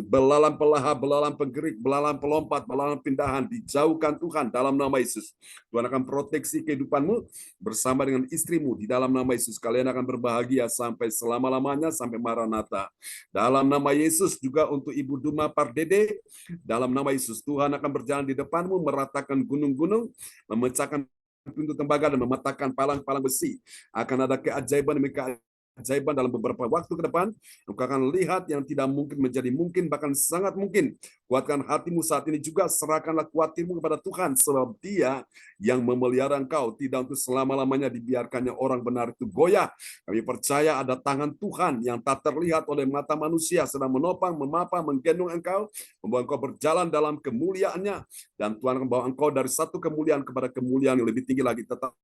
S1: belalang pelaha, belalang penggerik, belalang pelompat, belalang pindahan. Dijauhkan Tuhan dalam nama Yesus. Tuhan akan proteksi kehidupanmu bersama dengan istrimu di dalam nama Yesus. Kalian akan berbahagia sampai selama-lamanya, sampai Maranatha. Dalam nama Yesus juga untuk Ibu Duma Pardede, dalam nama Yesus Tuhan akan berjalan di depanmu, meratakan gunung-gunung, memecahkan pintu tembaga dan mematahkan palang-palang besi. Akan ada keajaiban demi keajaiban dalam beberapa waktu ke depan. Engkau akan lihat yang tidak mungkin menjadi mungkin, bahkan sangat mungkin. Kuatkan hatimu saat ini juga, serahkanlah kuatirmu kepada Tuhan, sebab Dia yang memelihara engkau, tidak untuk selama-lamanya dibiarkannya orang benar itu goyah. Kami percaya ada tangan Tuhan yang tak terlihat oleh mata manusia sedang menopang, memapa, menggendong engkau, membawa engkau berjalan dalam kemuliaannya, dan Tuhan akan membawa engkau dari satu kemuliaan kepada kemuliaan yang lebih tinggi lagi. Tetap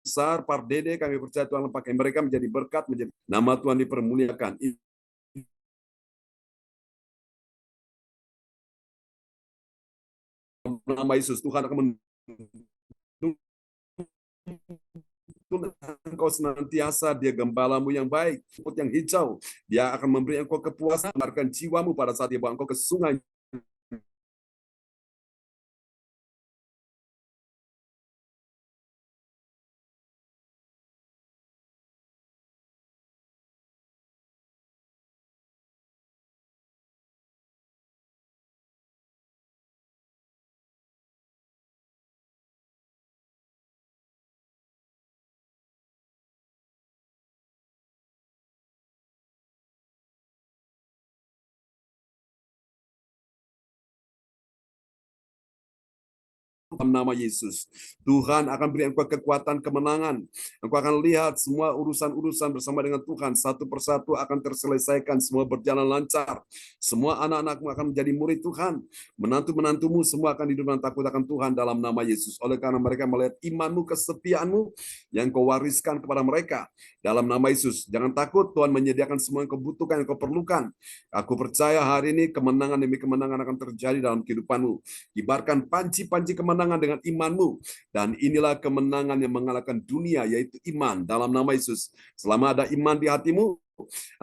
S1: besar Pardede, kami percaya Tuhan pakai mereka menjadi berkat, menjadi nama Tuhan dipermuliakan. Nama Yesus, Tuhan akan engkau senantiasa, Dia gembalamu yang baik, rumput yang hijau. Dia akan memberi engkau kepuasan, mengarahkan jiwamu pada saat Dia bawa engkau ke sungai. Dalam nama Yesus, Tuhan akan beri engkau kekuatan kemenangan. Engkau akan lihat semua urusan-urusan bersama dengan Tuhan satu persatu akan terselesaikan, semua berjalan lancar. Semua anak-anakmu akan menjadi murid Tuhan. Menantu-menantumu semua akan hidup dan takut akan Tuhan dalam nama Yesus. Oleh karena mereka melihat imanmu, kesetiaanmu yang kau wariskan kepada mereka. Dalam nama Yesus, jangan takut, Tuhan menyediakan semua yang kau butuhkan, yang kau perlukan. Aku percaya hari ini kemenangan demi kemenangan akan terjadi dalam kehidupanmu. Kibarkan panci-panci kemenangan dengan imanmu. Dan inilah kemenangan yang mengalahkan dunia, yaitu iman. Dalam nama Yesus, selama ada iman di hatimu,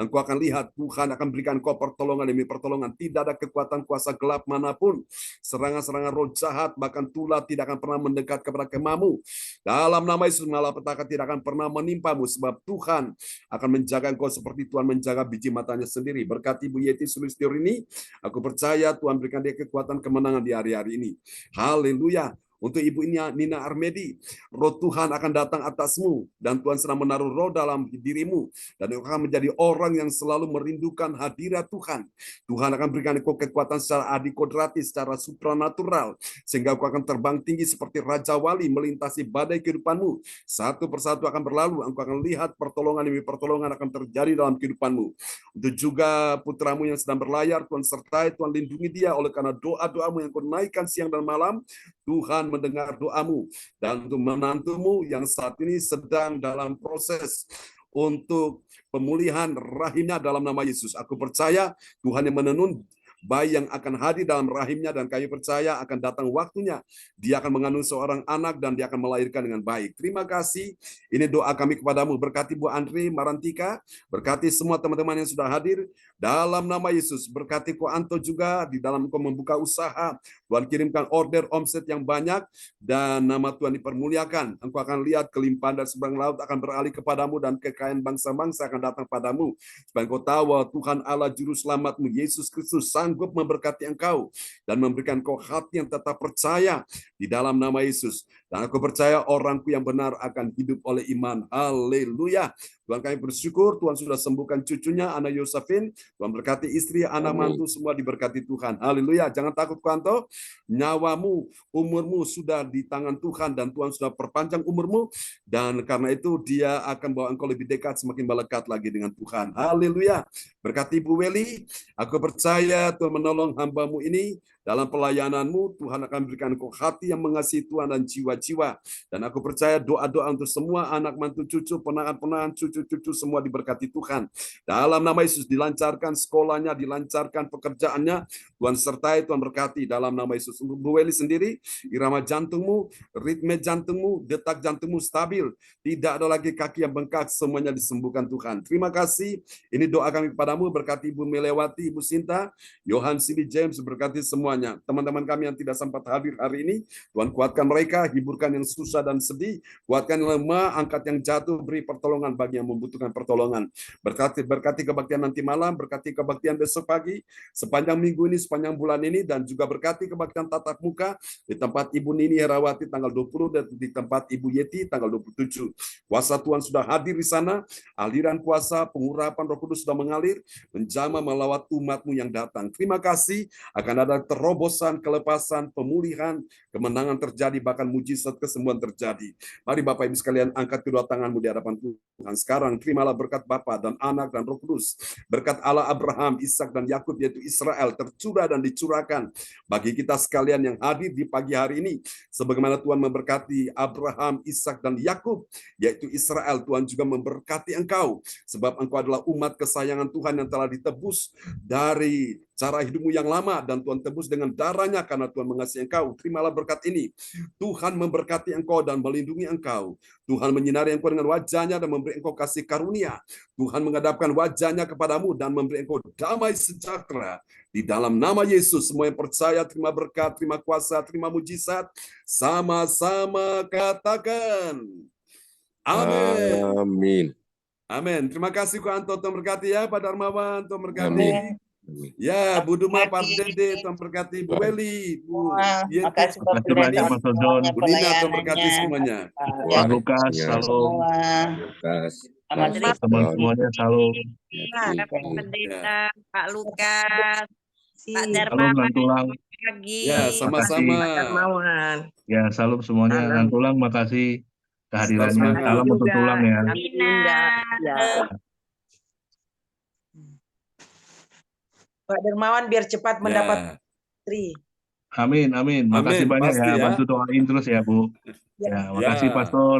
S1: engkau akan lihat Tuhan akan berikan kau pertolongan demi pertolongan. Tidak ada kekuatan kuasa gelap manapun, serangan-serangan roh jahat, bahkan tulah tidak akan pernah mendekat kepada kemahmu. Dalam nama Yesus, malapetaka tidak akan pernah menimpamu, sebab Tuhan akan menjaga engkau seperti Tuhan menjaga biji matanya sendiri. Berkati Ibu Yeti Sulistiawati, aku percaya Tuhan berikan dia kekuatan kemenangan di hari-hari ini. Haleluya. Untuk Ibu Nina Armedi, roh Tuhan akan datang atasmu, dan Tuhan sedang menaruh roh dalam dirimu, dan engkau akan menjadi orang yang selalu merindukan hadirat Tuhan. Tuhan akan berikan engkau kekuatan secara adikodrati, secara supranatural, sehingga engkau akan terbang tinggi seperti Raja Wali, melintasi badai kehidupanmu. Satu persatu akan berlalu, engkau akan lihat pertolongan demi pertolongan akan terjadi dalam kehidupanmu. Untuk juga putramu yang sedang berlayar, Tuhan sertai, Tuhan lindungi dia, oleh karena doa-doamu yang kau naikkan siang dan malam, Tuhan mendengar doamu. Dan untuk menantumu yang saat ini sedang dalam proses untuk pemulihan rahimnya, dalam nama Yesus, aku percaya Tuhan yang menenun bayi yang akan hadir dalam rahimnya, dan kami percaya akan datang waktunya dia akan mengandung seorang anak dan dia akan melahirkan dengan baik. Terima kasih. Ini doa kami kepadamu. Berkati Bu Andri Marantika, berkati semua teman-teman yang sudah hadir dalam nama Yesus. Berkati Ko Anto juga di dalam Kau membuka usaha. Tuhan kirimkan order omset yang banyak dan nama Tuhan dipermuliakan. Engkau akan lihat kelimpahan dari seberang laut akan beralih kepadamu, dan kekayaan bangsa-bangsa akan datang padamu. Supaya engkau tahu bahwa Tuhan Allah Juru Selamatmu, Yesus Kristus, sanggup memberkati engkau dan memberikan engkau hati yang tetap percaya di dalam nama Yesus. Dan aku percaya orangku yang benar akan hidup oleh iman. Haleluya. Tuhan, kami bersyukur Tuhan sudah sembuhkan cucunya, anak Yosefin. Tuhan berkati istri, anak mantu, semua diberkati Tuhan. Haleluya. Jangan takut Kanto, nyawamu, umurmu sudah di tangan Tuhan, dan Tuhan sudah perpanjang umurmu, dan karena itu dia akan bawa engkau lebih dekat, semakin melekat lagi dengan Tuhan. Haleluya. Berkati Ibu Weli, aku percaya Tuhan menolong hamba-Mu ini dalam pelayananmu. Tuhan akan berikan engkau hati yang mengasihi Tuhan dan jiwa-jiwa. Dan aku percaya doa-doa untuk semua anak, mantu, cucu, ponakan-ponakan, cucu-cucu semua diberkati Tuhan. Dalam nama Yesus dilancarkan sekolahnya, dilancarkan pekerjaannya. Tuhan sertai, Tuhan berkati dalam nama Yesus. Untuk Bu Weli sendiri, irama jantungmu, ritme jantungmu, detak jantungmu stabil. Tidak ada lagi kaki yang bengkak, semuanya disembuhkan Tuhan. Terima kasih. Ini doa kami kepadamu, berkati Ibu Melewati, Ibu Sinta, Yohan, Cindy, James, berkati semuanya. Teman-teman kami yang tidak sempat hadir hari ini, Tuhan kuatkan mereka, hiburkan yang susah dan sedih, kuatkan yang lemah, angkat yang jatuh, beri pertolongan bagi yang membutuhkan pertolongan. Berkati kebaktian nanti malam, berkati kebaktian besok pagi, sepanjang minggu ini, sepanjang bulan ini, dan juga berkati kebaktian tatap muka di tempat Ibu Nini Herawati tanggal 20 dan di tempat Ibu Yeti tanggal 27. Kuasa Tuhan sudah hadir di sana, aliran kuasa, pengurapan Roh Kudus sudah mengalir, menjamah melawat umat-Mu yang datang. Terima kasih, akan ada terobosan, kelepasan, pemulihan, kemenangan terjadi, bahkan mujizat kesembuhan terjadi. Mari Bapak Ibu sekalian, angkat kedua tanganmu di hadapan Tuhan. Sekarang terimalah berkat Bapa dan Anak dan Roh Kudus. Berkat Allah Abraham, Ishak dan Yakub, yaitu Israel, tercurah dan dicurahkan bagi kita sekalian yang hadir di pagi hari ini. Sebagaimana Tuhan memberkati Abraham, Ishak dan Yakub, yaitu Israel, Tuhan juga memberkati engkau, sebab engkau adalah umat kesayangan Tuhan yang telah ditebus dari cara hidupmu yang lama, dan Tuhan tebus dengan darahnya karena Tuhan mengasihi engkau. Terimalah berkat ini. Tuhan memberkati engkau dan melindungi engkau. Tuhan menyinari engkau dengan wajahnya dan memberi engkau kasih karunia. Tuhan menghadapkan wajahnya kepadamu dan memberi engkau damai sejahtera. Di dalam nama Yesus, semua yang percaya terima berkat, terima kuasa, terima mujizat. Sama-sama katakan. Amin.
S4: Amin.
S1: Amin. Terima kasih Ko Anto, Tuhan berkati ya, Pak Darmawan, Tuhan berkati.
S4: Amin.
S1: Ya, Bu Duma, Pak Dede, Tuhan berkati, Bu Weli, Bu Yeti,
S8: Makasih Pak
S3: Terima kasih banyak, Pastor John.
S1: Bu Nina, Tuhan berkati semuanya.
S3: Pak Lukas, salam. Teman semuanya, salam.
S2: Pak Pendeta, Pak Lukas, Pak
S3: Salam
S2: Darmawan,
S3: Nantulang.
S2: pagi.
S1: Ya, sama-sama.
S6: Darmawan.
S3: Ya, salam semuanya.
S6: Salam.
S3: Nantulang, makasih kehadirannya.
S1: Semangat.
S3: Salam untuk
S6: Juga.
S3: tulang ya.
S6: Kami Dinda. Ya.
S7: Pak Dermawan biar cepat mendapat istri.
S3: Amin, amin. Makasih
S1: Amin,
S3: banyak
S1: pasti
S3: ya.
S1: ya.
S3: Bantu doain terus ya, Bu. Ya, makasih
S1: Ya.
S3: Pastor.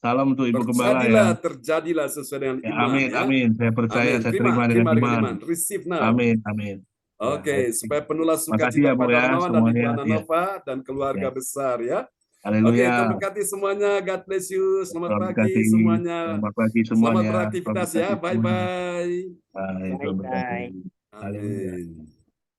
S3: Salam untuk Ibu Gembala ya.
S1: Terjadilah sesuai dengan
S3: Ya,
S1: iman.
S3: amin,
S1: Ya.
S3: amin. Saya percaya,
S1: Amin.
S3: saya terima dengan iman.
S1: Receive now.
S3: Amin, amin.
S1: Oke, supaya penuhlah
S3: Makasih
S1: sukacita
S3: ya, Bu,
S1: Pak
S3: ya,
S1: Darmawan dan Ibu
S3: semuanya.
S1: Ana
S3: Ya.
S1: Nova dan keluarga
S3: Ya.
S1: besar ya. Oke,
S3: Haleluya.
S1: Tuhan berkati semuanya. God bless you. Selamat
S3: Tuhan
S1: pagi
S3: berkati.
S1: semuanya.
S3: Selamat pagi
S1: Selamat
S3: semuanya.
S1: beraktivitas
S3: Tuhan
S1: ya.
S3: berkati semuanya.
S1: Bye-bye.
S3: Bye, Tuhan berkati. Haleluya.
S1: Amin.